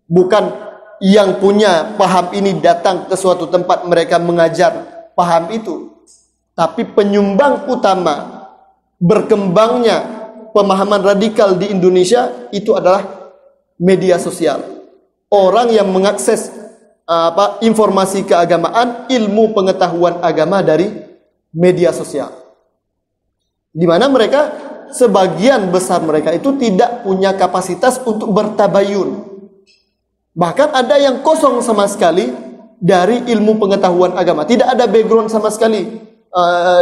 Bukan yang punya paham ini datang ke suatu tempat mereka mengajar paham itu. Tapi penyumbang utama berkembangnya pemahaman radikal di Indonesia itu adalah media sosial. Orang yang mengakses informasi keagamaan, ilmu pengetahuan agama dari media sosial. Di mana mereka, sebagian besar mereka itu tidak punya kapasitas untuk bertabayun. Bahkan ada yang kosong sama sekali dari ilmu pengetahuan agama. Tidak ada background sama sekali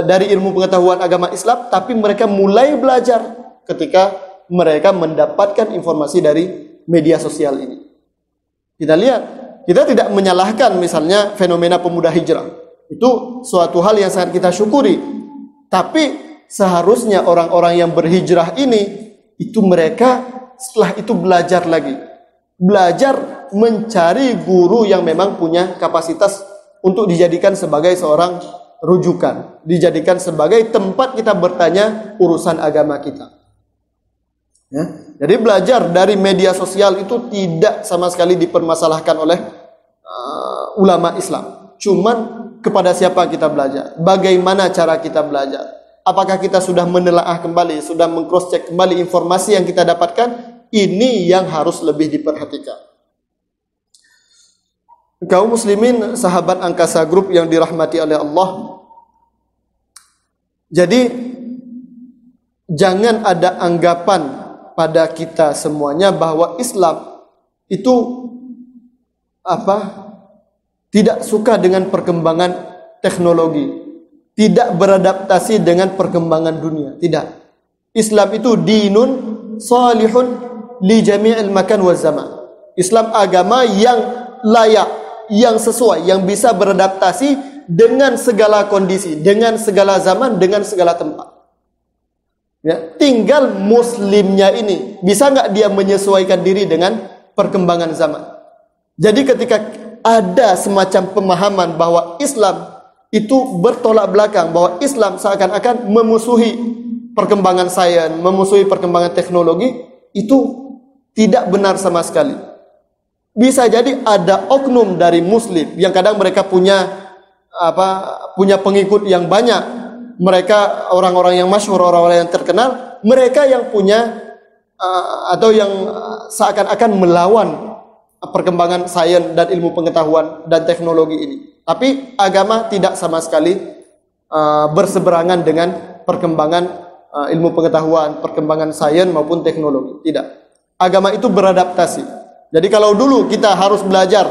dari ilmu pengetahuan agama Islam, tapi mereka mulai belajar ketika mereka mendapatkan informasi dari media sosial ini. Kita lihat, kita tidak menyalahkan misalnya fenomena pemuda hijrah. Itu suatu hal yang sangat kita syukuri. Tapi seharusnya orang-orang yang berhijrah ini, itu mereka setelah itu belajar lagi. Belajar mencari guru yang memang punya kapasitas untuk dijadikan sebagai seorang rujukan, dijadikan sebagai tempat kita bertanya urusan agama kita. Ya. Jadi belajar dari media sosial itu tidak sama sekali dipermasalahkan oleh ulama Islam. Cuman kepada siapa kita belajar, bagaimana cara kita belajar, apakah kita sudah menelaah kembali, sudah meng-cross check kembali informasi yang kita dapatkan, ini yang harus lebih diperhatikan. Kaum muslimin, sahabat Angkasa Group yang dirahmati oleh Allah. Jadi jangan ada anggapan pada kita semuanya bahwa Islam itu tidak suka dengan perkembangan teknologi, tidak beradaptasi dengan perkembangan dunia. Tidak. Islam itu dinun salihun li jami'il makan wa zaman. Islam agama yang layak, yang sesuai, yang bisa beradaptasi dengan segala kondisi, dengan segala zaman, dengan segala tempat. Ya, tinggal muslimnya ini bisa nggak dia menyesuaikan diri dengan perkembangan zaman. Jadi ketika ada semacam pemahaman bahwa Islam itu bertolak belakang, bahwa Islam seakan-akan memusuhi perkembangan sains, memusuhi perkembangan teknologi, itu tidak benar sama sekali. Bisa jadi ada oknum dari muslim yang kadang mereka punya pengikut yang banyak, mereka orang-orang yang masyhur, orang-orang yang terkenal, mereka yang punya atau yang seakan-akan melawan perkembangan sains dan ilmu pengetahuan dan teknologi ini. Tapi agama tidak sama sekali berseberangan dengan perkembangan ilmu pengetahuan, perkembangan sains maupun teknologi. Tidak. Agama itu beradaptasi. Jadi kalau dulu kita harus belajar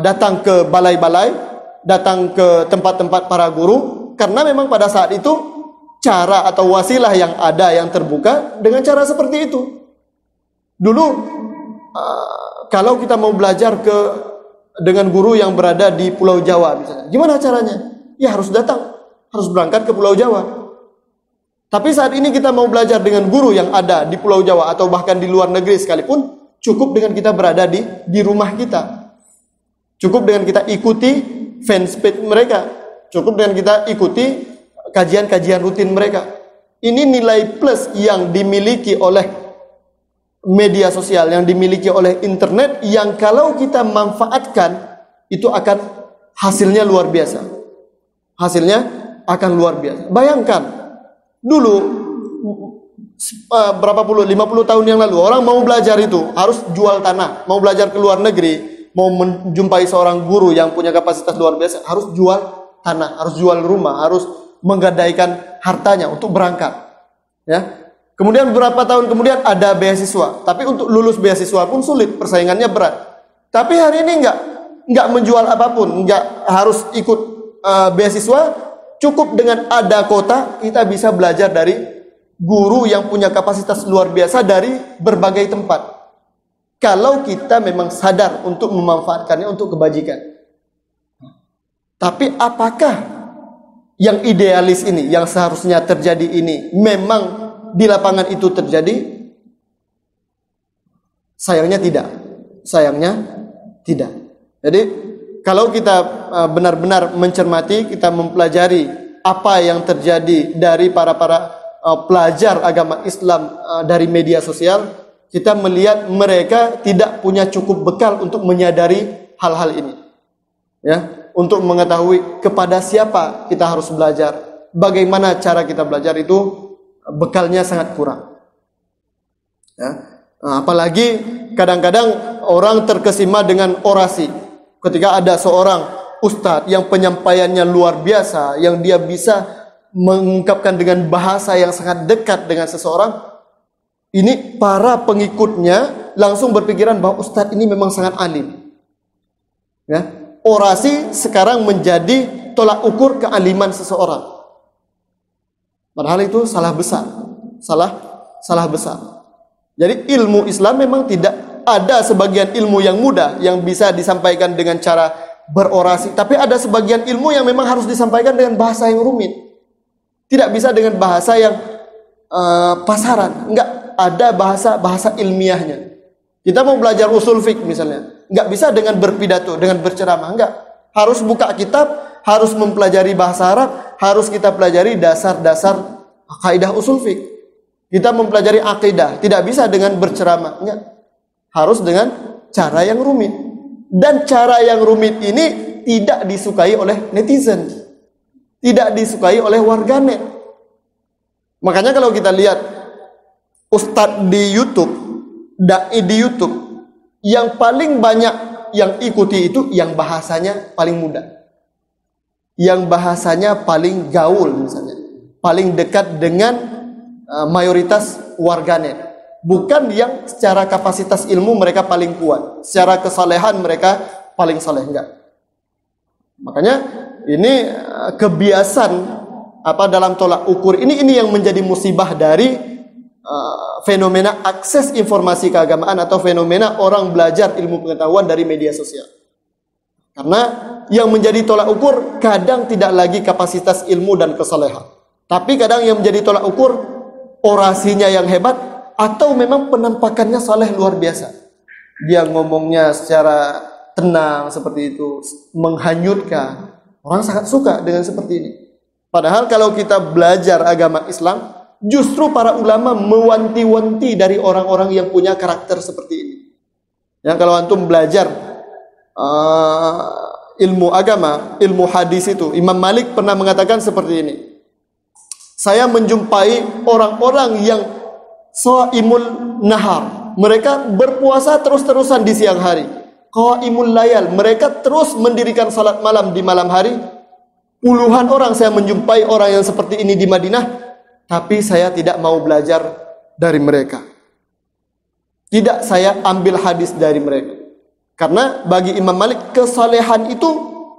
datang ke balai-balai, datang ke tempat-tempat para guru, karena memang pada saat itu cara atau wasilah yang ada yang terbuka dengan cara seperti itu. Dulu kalau kita mau belajar dengan guru yang berada di Pulau Jawa misalnya, gimana caranya? Ya harus datang, harus berangkat ke Pulau Jawa. Tapi saat ini kita mau belajar dengan guru yang ada di Pulau Jawa atau bahkan di luar negeri sekalipun, cukup dengan kita berada di rumah kita. Cukup dengan kita ikuti fanpage mereka. Cukup dengan kita ikuti kajian-kajian rutin mereka. Ini nilai plus yang dimiliki oleh media sosial, yang dimiliki oleh internet, yang kalau kita manfaatkan, itu akan hasilnya luar biasa. Hasilnya akan luar biasa. Bayangkan, dulu berapa puluh, 50 tahun yang lalu, orang mau belajar itu harus jual tanah. Mau belajar ke luar negeri, mau menjumpai seorang guru yang punya kapasitas luar biasa, harus jual tanah, harus jual rumah, harus menggadaikan hartanya untuk berangkat. Ya. Kemudian beberapa tahun kemudian ada beasiswa, tapi untuk lulus beasiswa pun sulit, persaingannya berat. Tapi hari ini enggak menjual apapun, enggak harus ikut beasiswa, cukup dengan ada kota kita bisa belajar dari guru yang punya kapasitas luar biasa dari berbagai tempat. Kalau kita memang sadar untuk memanfaatkannya untuk kebajikan. Tapi apakah yang idealis ini, yang seharusnya terjadi ini, memang di lapangan itu terjadi? Sayangnya tidak. Sayangnya tidak. Jadi kalau kita benar-benar mencermati, kita mempelajari apa yang terjadi dari para pelajar agama Islam dari media sosial, kita melihat mereka tidak punya cukup bekal untuk menyadari hal-hal ini. Ya, untuk mengetahui kepada siapa kita harus belajar, bagaimana cara kita belajar, itu bekalnya sangat kurang. Ya. Apalagi kadang-kadang orang terkesima dengan orasi. Ketika ada seorang ustadz yang penyampaiannya luar biasa, yang dia bisa mengungkapkan dengan bahasa yang sangat dekat dengan seseorang, ini para pengikutnya langsung berpikiran bahwa ustadz ini memang sangat alim. Ya, orasi sekarang menjadi tolak ukur kealiman seseorang. Padahal itu salah besar, salah besar. Jadi ilmu Islam memang tidak ada sebagian ilmu yang mudah yang bisa disampaikan dengan cara berorasi, tapi ada sebagian ilmu yang memang harus disampaikan dengan bahasa yang rumit. Tidak bisa dengan bahasa yang pasaran. Enggak, ada bahasa ilmiahnya. Kita mau belajar usul fiqh misalnya, enggak bisa dengan berpidato, dengan berceramah, enggak. Harus buka kitab, harus mempelajari bahasa Arab, harus kita pelajari dasar-dasar kaidah usul fiqh. Kita mempelajari akidah, tidak bisa dengan berceramah, enggak. Harus dengan cara yang rumit. Dan cara yang rumit ini tidak disukai oleh netizen, tidak disukai oleh warganet. Makanya kalau kita lihat ustadz di YouTube, dai di YouTube, yang paling banyak yang ikuti itu yang bahasanya paling mudah, yang bahasanya paling gaul misalnya, paling dekat dengan mayoritas warganet, bukan yang secara kapasitas ilmu mereka paling kuat, secara kesalehan mereka paling saleh, enggak. Makanya ini kebiasaan dalam tolak ukur ini yang menjadi musibah dari fenomena akses informasi keagamaan atau fenomena orang belajar ilmu pengetahuan dari media sosial. Karena yang menjadi tolak ukur kadang tidak lagi kapasitas ilmu dan kesalehan, tapi kadang yang menjadi tolak ukur orasinya yang hebat atau memang penampakannya saleh luar biasa. Dia ngomongnya secara tenang seperti itu, menghanyutkan. Orang sangat suka dengan seperti ini. Padahal kalau kita belajar agama Islam, justru para ulama mewanti-wanti dari orang-orang yang punya karakter seperti ini. Ya, kalau antum belajar ilmu agama, ilmu hadis itu, Imam Malik pernah mengatakan seperti ini. Saya menjumpai orang-orang yang shaimul nahar. Mereka berpuasa terus-terusan di siang hari. Qaimul layal. Mereka terus mendirikan salat malam di malam hari. Puluhan orang saya menjumpai orang yang seperti ini di Madinah. Tapi saya tidak mau belajar dari mereka. Tidak saya ambil hadis dari mereka. Karena bagi Imam Malik, kesalehan itu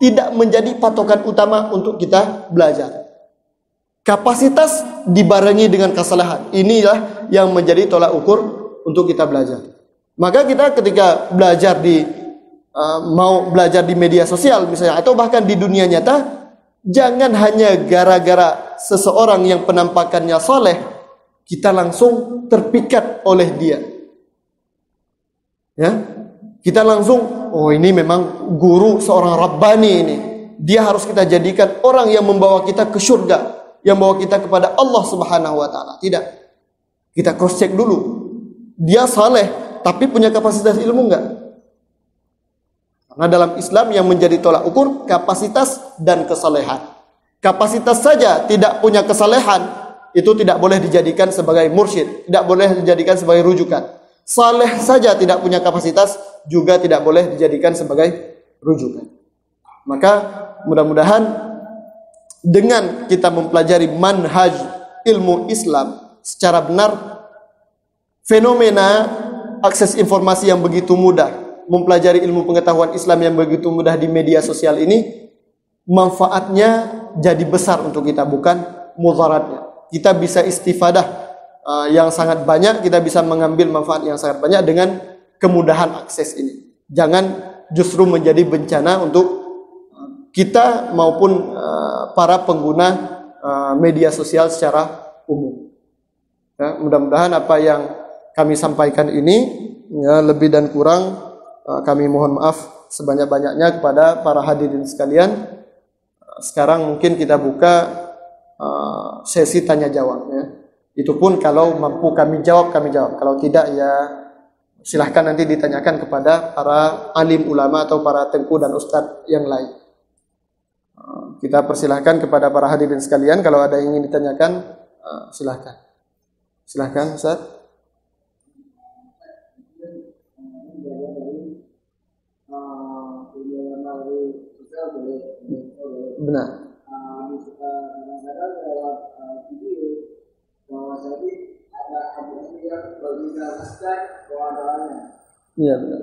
tidak menjadi patokan utama untuk kita belajar. Kapasitas dibarengi dengan kesalahan. Inilah yang menjadi tolak ukur untuk kita belajar. Maka kita ketika belajar mau belajar di media sosial misalnya, atau bahkan di dunia nyata, jangan hanya gara-gara seseorang yang penampakannya soleh, kita langsung terpikat oleh dia. Ya, kita langsung, oh ini memang guru seorang Rabbani ini. Dia harus kita jadikan orang yang membawa kita ke surga, yang bawa kita kepada Allah Subhanahu wa taala. Tidak. Kita cross check dulu. Dia saleh tapi punya kapasitas ilmu enggak? Karena dalam Islam yang menjadi tolak ukur kapasitas dan kesalehan. Kapasitas saja tidak punya kesalehan, itu tidak boleh dijadikan sebagai mursyid, tidak boleh dijadikan sebagai rujukan. Saleh saja tidak punya kapasitas juga tidak boleh dijadikan sebagai rujukan. Maka mudah-mudahan dengan kita mempelajari manhaj ilmu Islam secara benar, fenomena akses informasi yang begitu mudah, mempelajari ilmu pengetahuan Islam yang begitu mudah di media sosial ini, manfaatnya jadi besar untuk kita, bukan mudaratnya. Kita bisa istifadah yang sangat banyak, kita bisa mengambil manfaat yang sangat banyak dengan kemudahan akses ini. Jangan justru menjadi bencana untuk kita maupun para pengguna media sosial secara umum. Ya, mudah-mudahan apa yang kami sampaikan ini ya, lebih dan kurang kami mohon maaf sebanyak-banyaknya kepada para hadirin sekalian. Sekarang mungkin kita buka sesi tanya jawab. Ya. Itu pun kalau mampu kami jawab, kami jawab. Kalau tidak ya silahkan nanti ditanyakan kepada para alim ulama atau para tengku dan ustadz yang lain. Kita persilahkan kepada para hadirin sekalian, kalau ada yang ingin ditanyakan, silahkan. Silahkan, Ustaz. Benar. Iya, benar.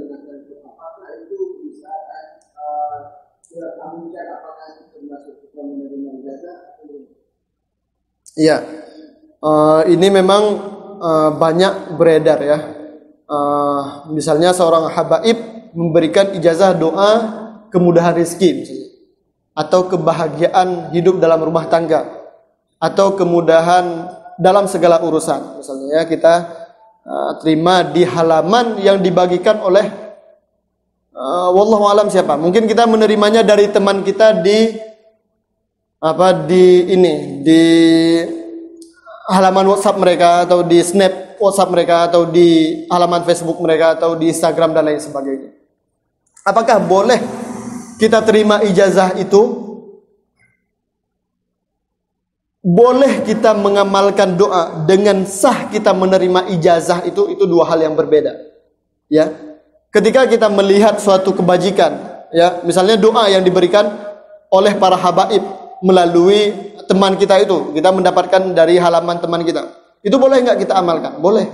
Iya, ini memang banyak beredar ya. Misalnya seorang habaib memberikan ijazah doa kemudahan rezeki misalnya, atau kebahagiaan hidup dalam rumah tangga, atau kemudahan dalam segala urusan. Misalnya ya, kita terima di halaman yang dibagikan oleh wallahu alam siapa. Mungkin kita menerimanya dari teman kita di halaman WhatsApp mereka, atau di snap WhatsApp mereka, atau di halaman Facebook mereka, atau di Instagram dan lain sebagainya. Apakah boleh kita terima ijazah itu? Boleh kita mengamalkan doa dengan sah kita menerima ijazah itu dua hal yang berbeda. Ya. Ketika kita melihat suatu kebajikan, ya, misalnya doa yang diberikan oleh para habaib melalui teman kita itu, kita mendapatkan dari halaman teman kita. Itu boleh nggak kita amalkan? Boleh.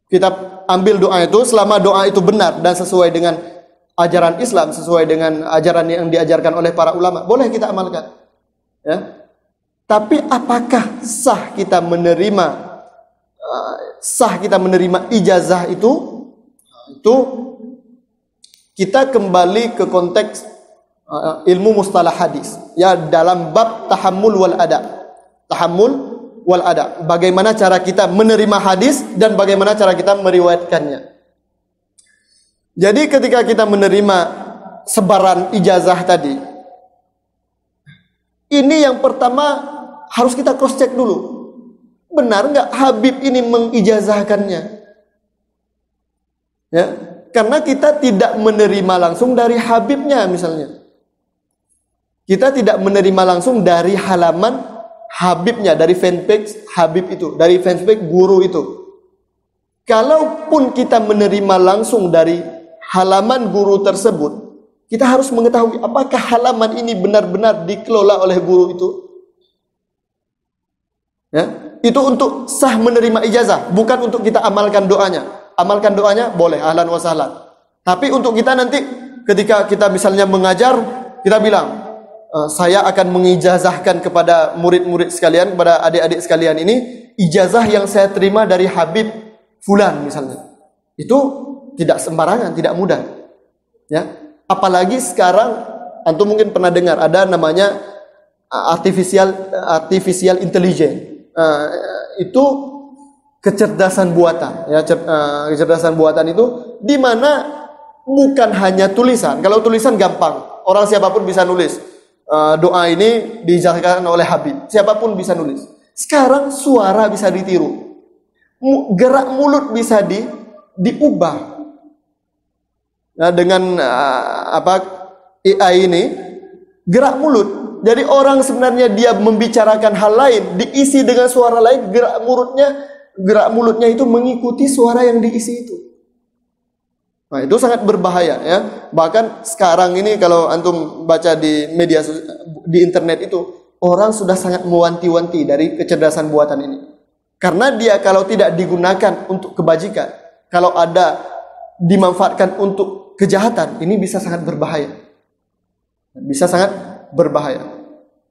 Kita ambil doa itu selama doa itu benar dan sesuai dengan ajaran Islam, sesuai dengan ajaran yang diajarkan oleh para ulama, boleh kita amalkan. Ya. Tapi apakah sah kita menerima ijazah itu? Itu kita kembali ke konteks ilmu mustalah hadis, ya, dalam bab tahammul wal ada. Tahammul wal ada. Bagaimana cara kita menerima hadis dan bagaimana cara kita meriwayatkannya. Jadi ketika kita menerima sebaran ijazah tadi, ini yang pertama harus kita cross check dulu. Benar nggak Habib ini mengijazahkannya? Ya, karena kita tidak menerima langsung dari Habibnya misalnya. Kita tidak menerima langsung dari halaman Habibnya, dari fanpage Habib itu, dari fanpage guru itu. Kalaupun kita menerima langsung dari halaman guru tersebut, kita harus mengetahui apakah halaman ini benar-benar dikelola oleh guru itu. Ya, itu untuk sah menerima ijazah, bukan untuk kita amalkan doanya. Amalkan doanya boleh, ahlan wa sahlan. Tapi untuk kita nanti ketika kita misalnya mengajar, kita bilang, saya akan mengijazahkan kepada murid-murid sekalian, kepada adik-adik sekalian ini, ijazah yang saya terima dari Habib Fulan misalnya. Itu tidak sembarangan, tidak mudah. Ya, apalagi sekarang, antum mungkin pernah dengar ada namanya artificial intelligence. Itu kecerdasan buatan, ya, kecerdasan buatan itu di mana bukan hanya tulisan. Kalau tulisan gampang, orang siapapun bisa nulis. Doa ini dijelaskan oleh Habib, siapapun bisa nulis. Sekarang suara bisa ditiru, gerak mulut bisa diubah. Nah, dengan AI ini, gerak mulut. Jadi orang sebenarnya dia membicarakan hal lain, diisi dengan suara lain, gerak mulutnya itu mengikuti suara yang diisi itu. Nah, itu sangat berbahaya ya. Bahkan sekarang ini kalau antum baca di di internet itu, orang sudah sangat mewanti-wanti dari kecerdasan buatan ini. Karena dia kalau tidak digunakan untuk kebajikan, kalau ada dimanfaatkan untuk kejahatan, ini bisa sangat berbahaya. Bisa sangat berbahaya.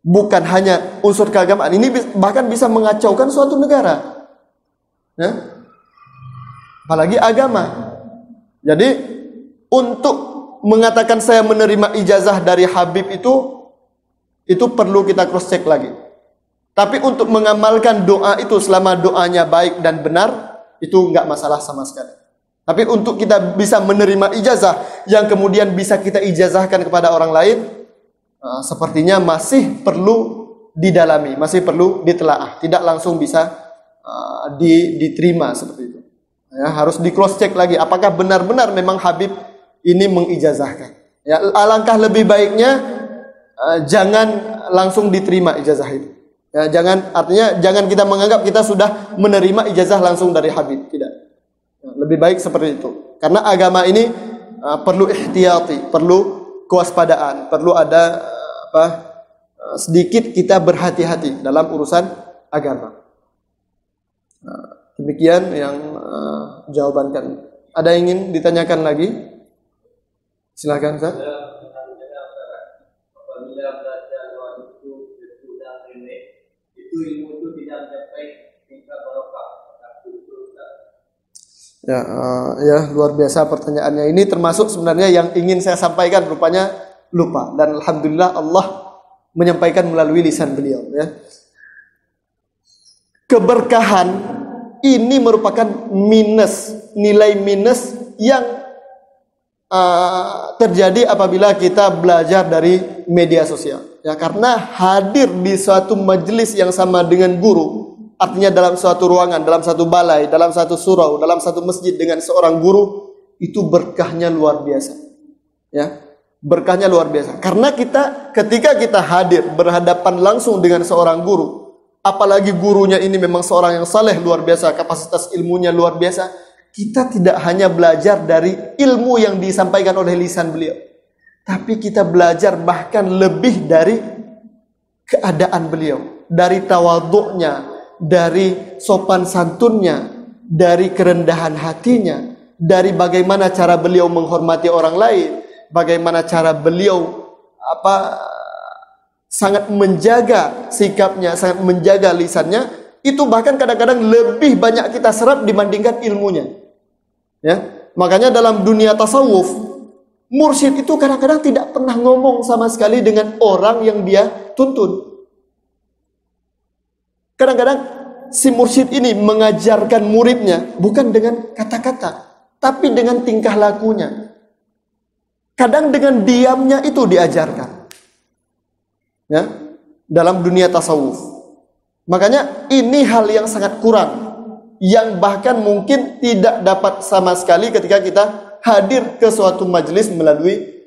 Bukan hanya unsur keagamaan, ini bahkan bisa mengacaukan suatu negara. Ya? Apalagi agama. Jadi untuk mengatakan saya menerima ijazah dari Habib itu perlu kita cross check lagi. Tapi untuk mengamalkan doa itu selama doanya baik dan benar, itu enggak masalah sama sekali. Tapi untuk kita bisa menerima ijazah yang kemudian bisa kita ijazahkan kepada orang lain, sepertinya masih perlu didalami, masih perlu ditelaah, tidak langsung bisa diterima seperti itu. Ya, harus di cross check lagi apakah benar-benar memang Habib ini mengijazahkan. Ya, alangkah lebih baiknya jangan langsung diterima ijazah itu. Ya, jangan kita menganggap kita sudah menerima ijazah langsung dari Habib, tidak. Ya, lebih baik seperti itu. Karena agama ini perlu ihtiyati, perlu kewaspadaan, perlu ada sedikit kita berhati-hati dalam urusan agama. Demikian yang jawaban kami. Ada yang ingin ditanyakan lagi? Silakan, Ustaz.
Apabila baca doa itu sudah pendek, itu ilmu itu tidak mencapai tingkat barokah.
Ya, ya luar biasa pertanyaannya. Ini termasuk sebenarnya yang ingin saya sampaikan, rupanya lupa. Dan alhamdulillah Allah menyampaikan melalui lisan beliau. Ya. Keberkahan ini merupakan minus, nilai minus yang terjadi apabila kita belajar dari media sosial. Ya, karena hadir di suatu majelis yang sama dengan guru. Artinya dalam suatu ruangan, dalam satu balai, dalam satu surau, dalam satu masjid dengan seorang guru, itu berkahnya luar biasa. Ya, berkahnya luar biasa. Karena ketika kita hadir berhadapan langsung dengan seorang guru, apalagi gurunya ini memang seorang yang saleh luar biasa, kapasitas ilmunya luar biasa, kita tidak hanya belajar dari ilmu yang disampaikan oleh lisan beliau, tapi kita belajar bahkan lebih dari keadaan beliau, dari tawadhu'nya, dari sopan santunnya, dari kerendahan hatinya, dari bagaimana cara beliau menghormati orang lain, bagaimana cara beliau sangat menjaga sikapnya, sangat menjaga lisannya. Itu bahkan kadang-kadang lebih banyak kita serap dibandingkan ilmunya. Ya, makanya dalam dunia tasawuf, mursyid itu kadang-kadang tidak pernah ngomong sama sekali dengan orang yang dia tuntun. Kadang-kadang si mursyid ini mengajarkan muridnya bukan dengan kata-kata, tapi dengan tingkah lakunya. Kadang dengan diamnya itu diajarkan. Ya, dalam dunia tasawuf. Makanya ini hal yang sangat kurang, yang bahkan mungkin tidak dapat sama sekali ketika kita hadir ke suatu majelis melalui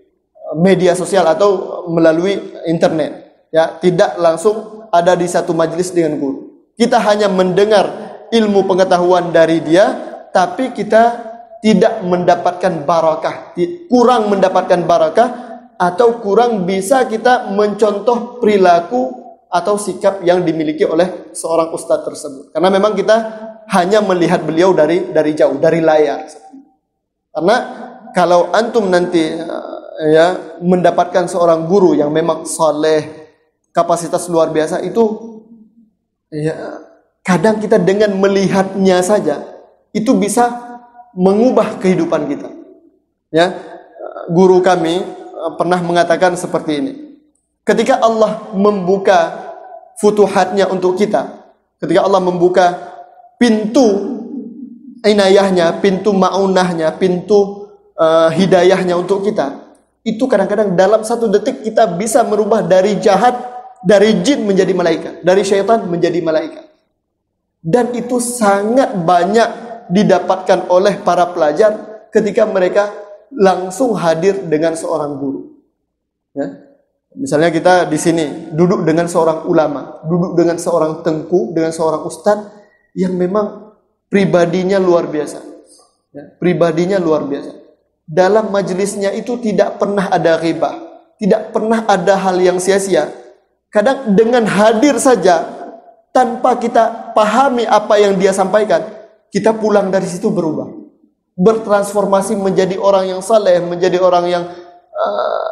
media sosial atau melalui internet. Ya, tidak langsung ada di satu majelis dengan guru. Kita hanya mendengar ilmu pengetahuan dari dia, tapi kita tidak mendapatkan barakah, kurang mendapatkan barakah, atau kurang bisa kita mencontoh perilaku atau sikap yang dimiliki oleh seorang ustadz tersebut. Karena memang kita hanya melihat beliau dari jauh, dari layar. Karena kalau antum nanti ya mendapatkan seorang guru yang memang saleh, kapasitas luar biasa, itu ya kadang kita dengan melihatnya saja itu bisa mengubah kehidupan kita. Ya, guru kami pernah mengatakan seperti ini. Ketika Allah membuka futuhatnya untuk kita, ketika Allah membuka pintu inayahnya, pintu ma'unahnya, pintu hidayahnya untuk kita, itu kadang-kadang dalam satu detik kita bisa merubah dari jahat, dari jin menjadi malaikat, dari syaitan menjadi malaikat. Dan itu sangat banyak didapatkan oleh para pelajar ketika mereka langsung hadir dengan seorang guru. Ya. Misalnya kita di sini duduk dengan seorang ulama, duduk dengan seorang tengku, dengan seorang ustadz yang memang pribadinya luar biasa. Ya, pribadinya luar biasa. Dalam majelisnya itu tidak pernah ada ghibah, tidak pernah ada hal yang sia-sia. Kadang dengan hadir saja, tanpa kita pahami apa yang dia sampaikan, kita pulang dari situ berubah, bertransformasi menjadi orang yang saleh, menjadi orang yang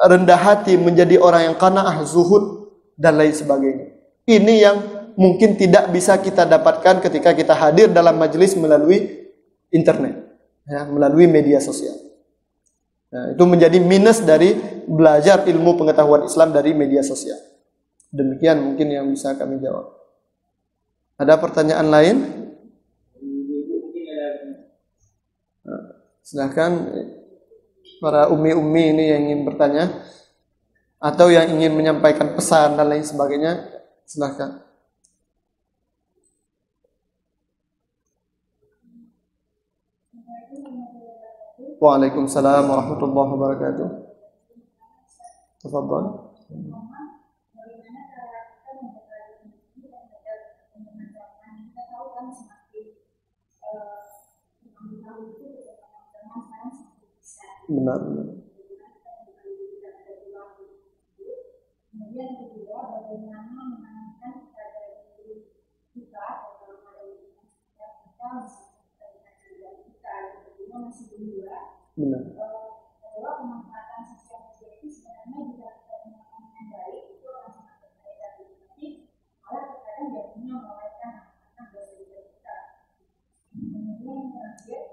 rendah hati, menjadi orang yang qanaah, zuhud, dan lain sebagainya. Ini yang mungkin tidak bisa kita dapatkan ketika kita hadir dalam majelis melalui internet, ya, melalui media sosial. Nah, itu menjadi minus dari belajar ilmu pengetahuan Islam dari media sosial. Demikian mungkin yang bisa kami jawab. Ada pertanyaan lain? Nah, silahkan para umi-umi ini yang ingin bertanya atau yang ingin menyampaikan pesan dan lain sebagainya, silahkan. Waalaikumsalam warahmatullahi wabarakatuh. Tafadhal. Benar. Kemudian kedua, bagaimana menanamkan kepada diri kita atau pada kita masih dua. Benar. Bahwa pemanfaatan sosial media itu sebenarnya juga kita gunakan dengan baik, itu akan sangat berbeda. Tapi malah terkadang jadinya melewatkan anak-anak dari kita. Kemudian yang terakhir,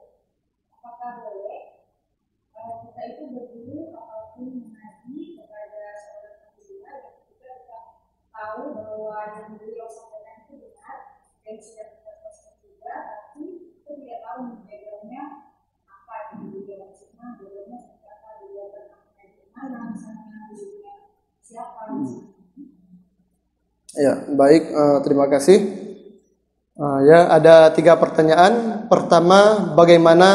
yang beliau sampaikan itu benar dan sudah kita proses juga, tapi kita tidak tahu backgroundnya apa yang beliau maksudnya, backgroundnya seperti apa, beliau bermakna di mana, misalnya beliau siapa.
Ya, baik, terima kasih. Ya, ada 3 pertanyaan. Pertama, bagaimana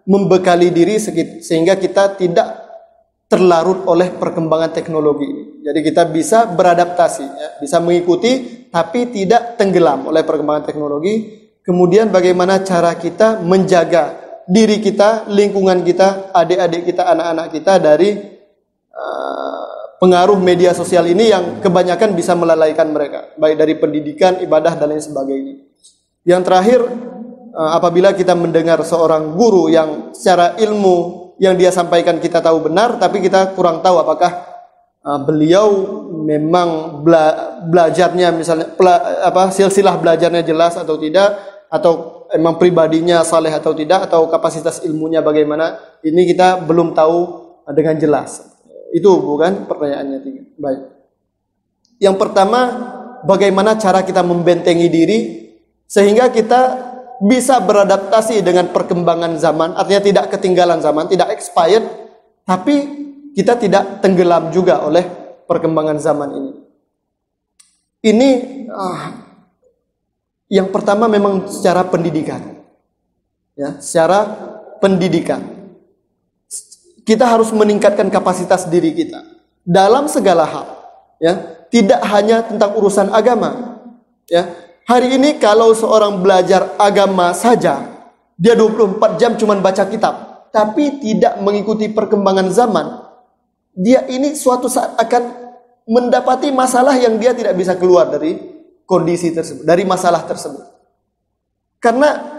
membekali diri sehingga kita tidak terlarut oleh perkembangan teknologi. Jadi kita bisa beradaptasi, ya, bisa mengikuti, tapi tidak tenggelam oleh perkembangan teknologi. Kemudian bagaimana cara kita menjaga diri kita, lingkungan kita, adik-adik kita, anak-anak kita dari pengaruh media sosial ini yang kebanyakan bisa melalaikan mereka, baik dari pendidikan, ibadah, dan lain sebagainya. Yang terakhir, apabila kita mendengar seorang guru yang secara ilmu yang dia sampaikan kita tahu benar, tapi kita kurang tahu apakah beliau memang belajarnya misalnya silsilah belajarnya jelas atau tidak, atau emang pribadinya saleh atau tidak, atau kapasitas ilmunya bagaimana, ini kita belum tahu dengan jelas. Itu bukan pertanyaannya 3. Baik. Yang pertama, bagaimana cara kita membentengi diri sehingga kita bisa beradaptasi dengan perkembangan zaman, artinya tidak ketinggalan zaman, tidak expired, tapi kita tidak tenggelam juga oleh perkembangan zaman ini. Ini yang pertama memang secara pendidikan. Ya, secara pendidikan. Kita harus meningkatkan kapasitas diri kita dalam segala hal, ya, tidak hanya tentang urusan agama, ya. Hari ini kalau seorang belajar agama saja, dia 24 jam cuma baca kitab, tapi tidak mengikuti perkembangan zaman, dia ini suatu saat akan mendapati masalah yang dia tidak bisa keluar dari kondisi tersebut, dari masalah tersebut. Karena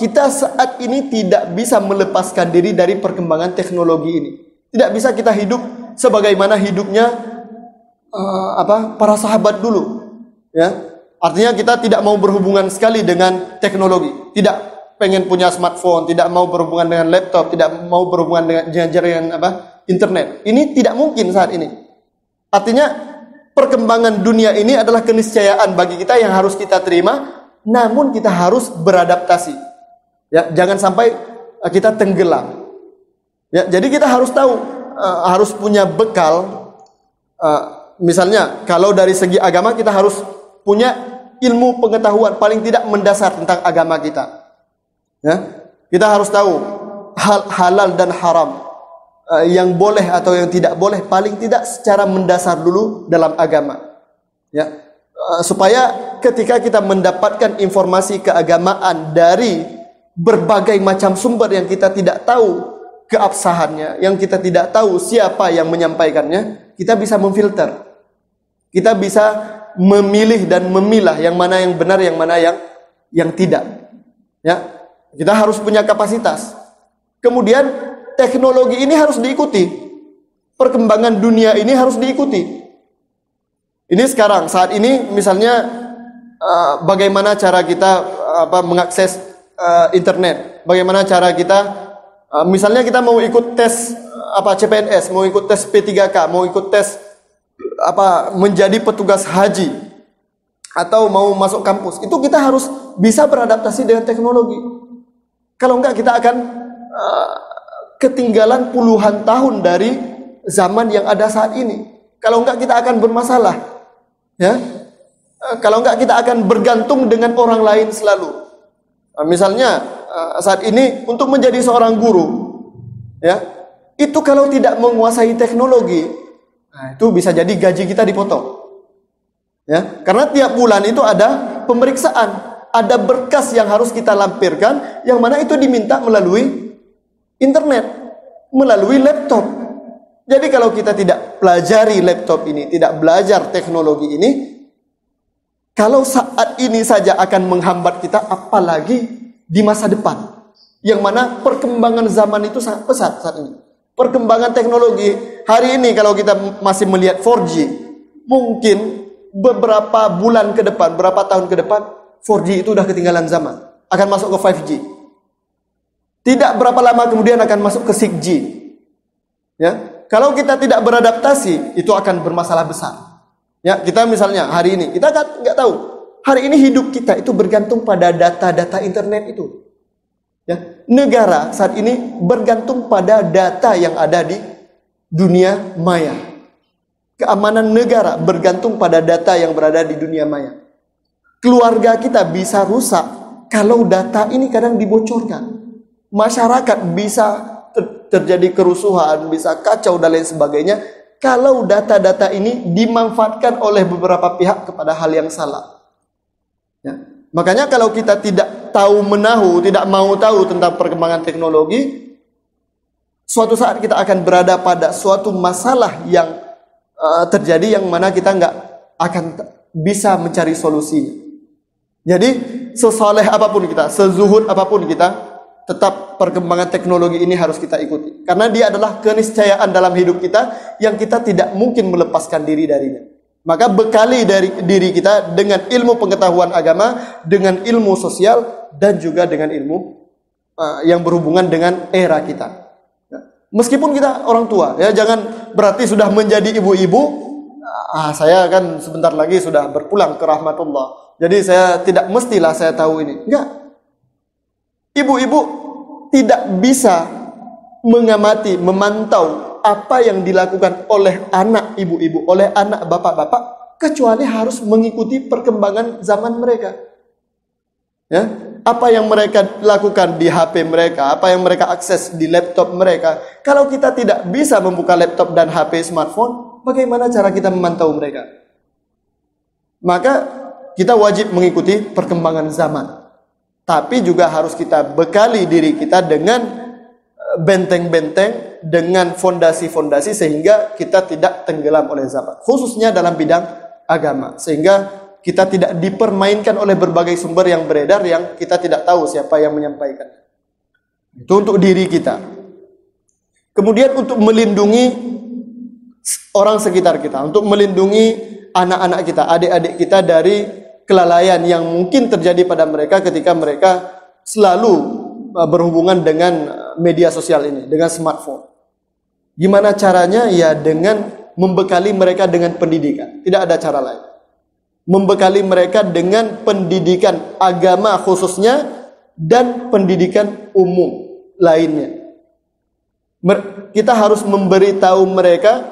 kita saat ini tidak bisa melepaskan diri dari perkembangan teknologi ini. Tidak bisa kita hidup sebagaimana hidupnya para sahabat dulu. Ya, artinya kita tidak mau berhubungan sekali dengan teknologi, tidak pengen punya smartphone, tidak mau berhubungan dengan laptop, tidak mau berhubungan dengan jaringan internet. Ini tidak mungkin saat ini. Artinya perkembangan dunia ini adalah keniscayaan bagi kita yang harus kita terima. Namun kita harus beradaptasi. Ya, jangan sampai kita tenggelam. Ya, jadi kita harus tahu, harus punya bekal. Misalnya, kalau dari segi agama kita harus punya ilmu pengetahuan paling tidak mendasar tentang agama kita. Ya, kita harus tahu halal dan haram, yang boleh atau yang tidak boleh, paling tidak secara mendasar dulu dalam agama. Ya. Supaya ketika kita mendapatkan informasi keagamaan dari berbagai macam sumber yang kita tidak tahu keabsahannya, yang kita tidak tahu siapa yang menyampaikannya, kita bisa memfilter. Kita bisa memilih dan memilah yang mana yang benar, yang mana yang tidak. Ya, kita harus punya kapasitas. Kemudian teknologi ini harus diikuti. Perkembangan dunia ini harus diikuti. Ini sekarang, saat ini misalnya bagaimana cara kita mengakses internet, bagaimana cara kita, misalnya kita mau ikut tes CPNS, mau ikut tes P3K, mau ikut tes menjadi petugas haji, atau mau masuk kampus, itu kita harus bisa beradaptasi dengan teknologi. Kalau enggak kita akan ketinggalan puluhan tahun dari zaman yang ada saat ini. Kalau enggak kita akan bermasalah. Ya, kalau enggak kita akan bergantung dengan orang lain selalu. Misalnya saat ini untuk menjadi seorang guru, ya, itu kalau tidak menguasai teknologi, itu bisa jadi gaji kita dipotong. Ya, karena tiap bulan itu ada pemeriksaan, ada berkas yang harus kita lampirkan, yang mana itu diminta melalui internet, melalui laptop. Jadi kalau kita tidak pelajari laptop ini, tidak belajar teknologi ini, kalau saat ini saja akan menghambat kita, apalagi di masa depan. Yang mana perkembangan zaman itu sangat pesat saat ini. Perkembangan teknologi, hari ini kalau kita masih melihat 4G, mungkin beberapa bulan ke depan, beberapa tahun ke depan, 4G itu sudah ketinggalan zaman. Akan masuk ke 5G. Tidak berapa lama kemudian akan masuk ke 6G. Ya. Kalau kita tidak beradaptasi, itu akan bermasalah besar. Ya, kita misalnya hari ini kita nggak tahu. Hari ini hidup kita itu bergantung pada data-data internet itu. Ya, negara saat ini bergantung pada data yang ada di dunia maya. Keamanan negara bergantung pada data yang berada di dunia maya. Keluarga kita bisa rusak kalau data ini kadang dibocorkan. Masyarakat bisa terjadi kerusuhan, bisa kacau dan lain sebagainya kalau data-data ini dimanfaatkan oleh beberapa pihak kepada hal yang salah. Ya. Makanya kalau kita tidak tahu menahu, tidak mau tahu tentang perkembangan teknologi, suatu saat kita akan berada pada suatu masalah yang terjadi yang mana kita nggak akan bisa mencari solusinya. Jadi sesoleh apapun kita, sezuhud apapun kita, tetap perkembangan teknologi ini harus kita ikuti. Karena dia adalah keniscayaan dalam hidup kita yang kita tidak mungkin melepaskan diri darinya. Maka bekali dari diri kita dengan ilmu pengetahuan agama, dengan ilmu sosial, dan juga dengan ilmu yang berhubungan dengan era kita. Meskipun kita orang tua, ya jangan berarti sudah menjadi ibu-ibu, saya kan sebentar lagi sudah berpulang ke rahmatullah. Jadi saya tidak mestilah saya tahu ini. Enggak. Ibu-ibu tidak bisa mengamati, memantau apa yang dilakukan oleh anak ibu-ibu, oleh anak bapak-bapak, kecuali harus mengikuti perkembangan zaman mereka. Ya, apa yang mereka lakukan di HP mereka, apa yang mereka akses di laptop mereka. Kalau kita tidak bisa membuka laptop dan HP smartphone, bagaimana cara kita memantau mereka? Maka kita wajib mengikuti perkembangan zaman. Tapi juga harus kita bekali diri kita dengan benteng-benteng, dengan fondasi-fondasi sehingga kita tidak tenggelam oleh zaman. Khususnya dalam bidang agama. Sehingga kita tidak dipermainkan oleh berbagai sumber yang beredar yang kita tidak tahu siapa yang menyampaikan. Itu untuk diri kita. Kemudian untuk melindungi orang sekitar kita, untuk melindungi anak-anak kita, adik-adik kita dari kelalaian yang mungkin terjadi pada mereka ketika mereka selalu berhubungan dengan media sosial ini, dengan smartphone. Gimana caranya? Ya dengan membekali mereka dengan pendidikan. Tidak ada cara lain. Membekali mereka dengan pendidikan agama khususnya dan pendidikan umum lainnya. Kita harus memberitahu mereka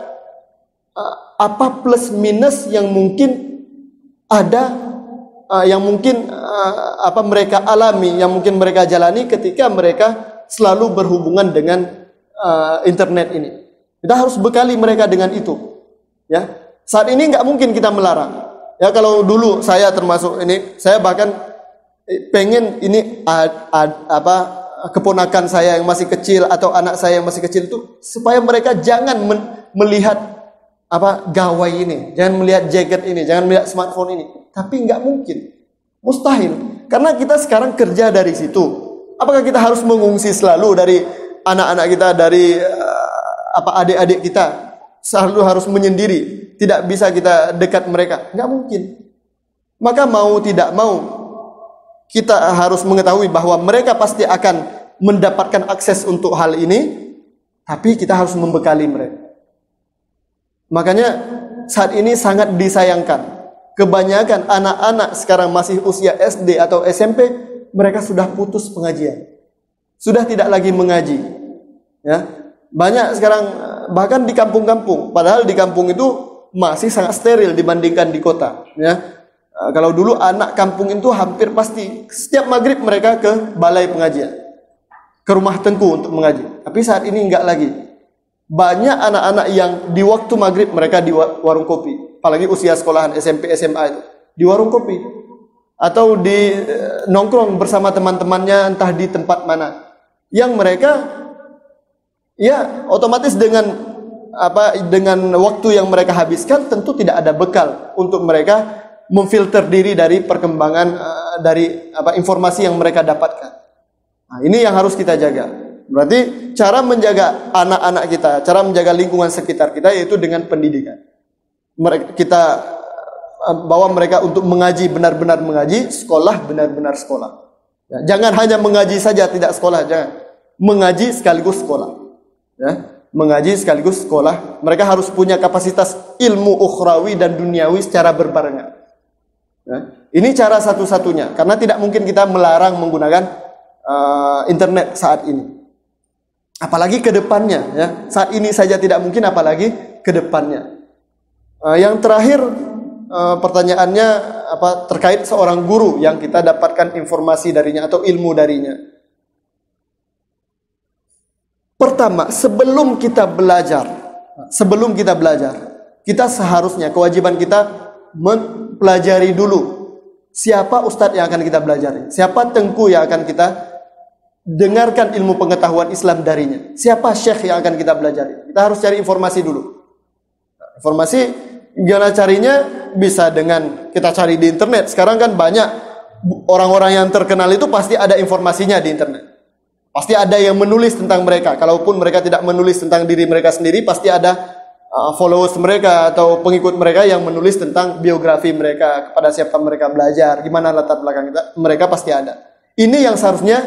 apa plus minus yang mungkin ada, yang mungkin mereka alami, yang mungkin mereka jalani ketika mereka selalu berhubungan dengan internet ini. Kita harus bekali mereka dengan itu. Ya, saat ini nggak mungkin kita melarang. Ya, kalau dulu saya termasuk ini, saya bahkan pengen ini keponakan saya yang masih kecil atau anak saya yang masih kecil itu supaya mereka jangan melihat gawai ini, jangan melihat jaket ini, jangan melihat smartphone ini. Tapi nggak mungkin, mustahil. Karena kita sekarang kerja dari situ. Apakah kita harus mengungsi selalu dari anak-anak kita, dari adik-adik kita, selalu harus menyendiri, tidak bisa kita dekat mereka? Nggak mungkin. Maka mau tidak mau, kita harus mengetahui bahwa mereka pasti akan mendapatkan akses untuk hal ini, tapi kita harus membekali mereka. Makanya saat ini sangat disayangkan. Kebanyakan anak-anak sekarang masih usia SD atau SMP, mereka sudah putus pengajian. Sudah tidak lagi mengaji. Ya. Banyak sekarang bahkan di kampung-kampung, padahal di kampung itu masih sangat steril dibandingkan di kota. Ya. Kalau dulu anak kampung itu hampir pasti setiap maghrib mereka ke balai pengajian, ke rumah tengku untuk mengaji. Tapi saat ini enggak lagi. Banyak anak-anak yang di waktu maghrib mereka di warung kopi, apalagi usia sekolahan SMP, SMA itu, di warung kopi atau di nongkrong bersama teman-temannya entah di tempat mana, yang mereka ya otomatis dengan waktu yang mereka habiskan tentu tidak ada bekal untuk mereka memfilter diri dari perkembangan dari informasi yang mereka dapatkan. Nah, ini yang harus kita jaga. Berarti cara menjaga anak-anak kita, cara menjaga lingkungan sekitar kita yaitu dengan pendidikan. Kita bawa mereka untuk mengaji, benar-benar mengaji, sekolah benar-benar sekolah. Ya, jangan hanya mengaji saja tidak sekolah, jangan. Mengaji sekaligus sekolah. Ya. mengaji sekaligus sekolah. Mereka harus punya kapasitas ilmu ukhrawi dan duniawi secara berbarengan. Ya. Ini cara satu-satunya, karena tidak mungkin kita melarang menggunakan internet saat ini. Apalagi ke depannya, ya. Saat ini saja tidak mungkin, apalagi ke depannya. Yang terakhir, pertanyaannya terkait seorang guru yang kita dapatkan informasi darinya atau ilmu darinya. Pertama, sebelum kita belajar, kita seharusnya, kewajiban kita mempelajari dulu siapa ustadz yang akan kita belajari, siapa tengku yang akan kita dengarkan ilmu pengetahuan Islam darinya, siapa syekh yang akan kita belajari. Kita harus cari informasi dulu. Informasi gimana carinya? Bisa dengan kita cari di internet. Sekarang kan banyak orang-orang yang terkenal itu pasti ada informasinya di internet. Pasti ada yang menulis tentang mereka. Kalaupun mereka tidak menulis tentang diri mereka sendiri, pasti ada followers mereka atau pengikut mereka yang menulis tentang biografi mereka, kepada siapa mereka belajar, gimana latar belakang mereka, pasti ada. Ini yang seharusnya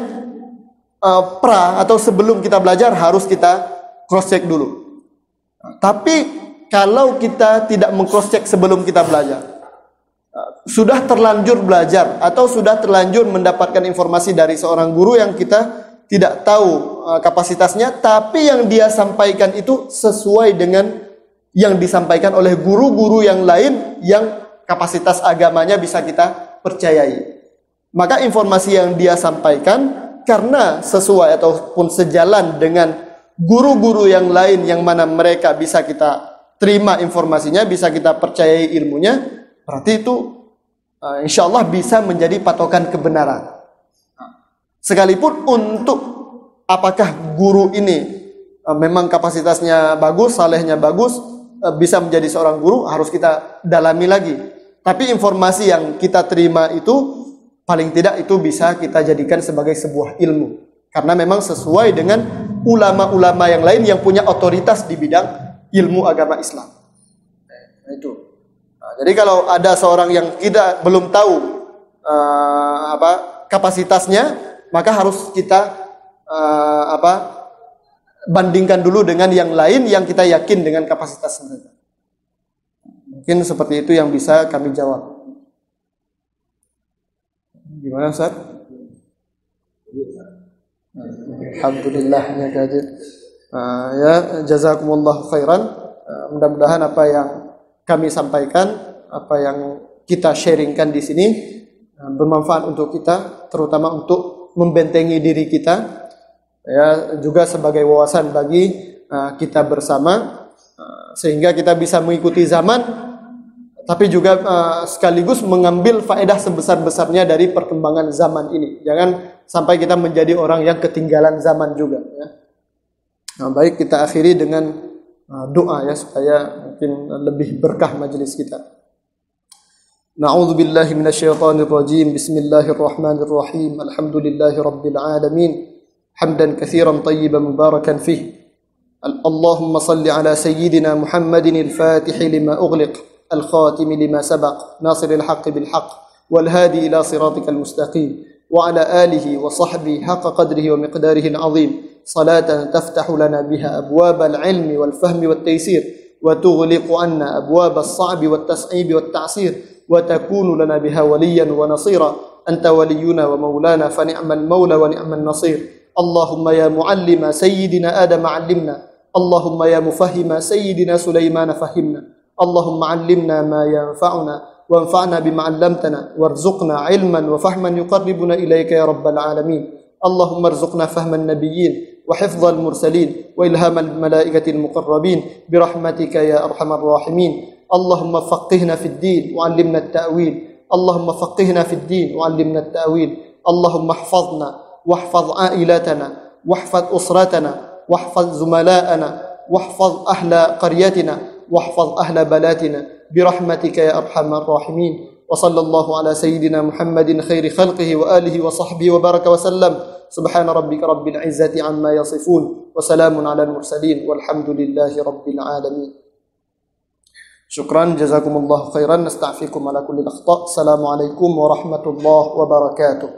atau sebelum kita belajar harus kita cross check dulu. Tapi kalau kita tidak meng-cross check sebelum kita belajar, sudah terlanjur belajar atau sudah terlanjur mendapatkan informasi dari seorang guru yang kita tidak tahu kapasitasnya, tapi yang dia sampaikan itu sesuai dengan yang disampaikan oleh guru-guru yang lain yang kapasitas agamanya bisa kita percayai. Maka informasi yang dia sampaikan karena sesuai ataupun sejalan dengan guru-guru yang lain yang mana mereka bisa kita terima informasinya, bisa kita percayai ilmunya, berarti itu insya Allah bisa menjadi patokan kebenaran. Sekalipun untuk apakah guru ini memang kapasitasnya bagus, salehnya bagus, bisa menjadi seorang guru, harus kita dalami lagi. Tapi informasi yang kita terima itu paling tidak itu bisa kita jadikan sebagai sebuah ilmu, karena memang sesuai dengan ulama-ulama yang lain yang punya otoritas di bidang ilmu agama Islam. Nah, itu. Jadi kalau ada seorang yang kita belum tahu kapasitasnya, maka harus kita bandingkan dulu dengan yang lain yang kita yakin dengan kapasitas mereka. Mungkin seperti itu yang bisa kami jawab. Gimana Ustaz? Alhamdulillah ya kadir. Ya jazakumullah khairan. Mudah-mudahan apa yang kami sampaikan, apa yang kita sharingkan di sini bermanfaat untuk kita, terutama untuk membentengi diri kita, ya, juga sebagai wawasan bagi kita bersama, sehingga kita bisa mengikuti zaman, tapi juga sekaligus mengambil faedah sebesar-besarnya dari perkembangan zaman ini. Jangan sampai kita menjadi orang yang ketinggalan zaman juga, ya. Nah, baik, kita akhiri dengan doa ya, supaya mungkin lebih berkah majelis kita. Na'udzu billahi minasyaitonir rajim. Bismillahirrahmanirrahim. Alhamdulillahi rabbil alamin. Hamdan katsiran tayyiban mubarakan fih. Allahumma shalli ala sayyidina Muhammadin al-Fatih lima ughliq, al-khatim lima sabaq, nasiril haqqi bil haqq, wal hadi ila siratikal mustaqim, wa ala alihi wa sahbihi haqqa qadrihi wa miqdarihi al-azim. Salatan taftahu lana biha abwabal ilmi wal fahmi wat taysir, wa tughliqu anna abwabas sa'bi wat tas'ib wat ta'sir. وتكون لنا بها وليا ونصيرا أنت ولينا ومولانا فنعم المولى ونعم النصير. اللهم يا معلم سيدنا آدم علمنا، اللهم يا مفهم سيدنا سليمان فهمنا، اللهم علمنا ما ينفعنا وانفعنا بما علمتنا، وارزقنا علما وفهما يقربنا إليك يا رب العالمين. اللهم ارزقنا فهم النبيين وحفظ المرسلين وإلهام الملائكة المقربين برحمتك يا أرحم الراحمين. اللهم فقهنا في الدين وعلمنا التأويل، اللهم فقهنا في الدين وعلمنا التأويل. اللهم احفظنا واحفظ عائلتنا واحفظ أسرتنا واحفظ زملاءنا واحفظ أهل قريتنا واحفظ أهل بلادنا برحمتك يا أرحم الراحمين. وصلى الله على سيدنا محمد خير خلقه وآله وصحبه وبارك وسلم. سبحان ربك رب العزة عما يصفون وسلام على المرسلين والحمد لله رب العالمين. Syukran, jazakumullah khairan, nasta'fikum ala kulli akhta'. Assalamualaikum warahmatullahi wabarakatuh.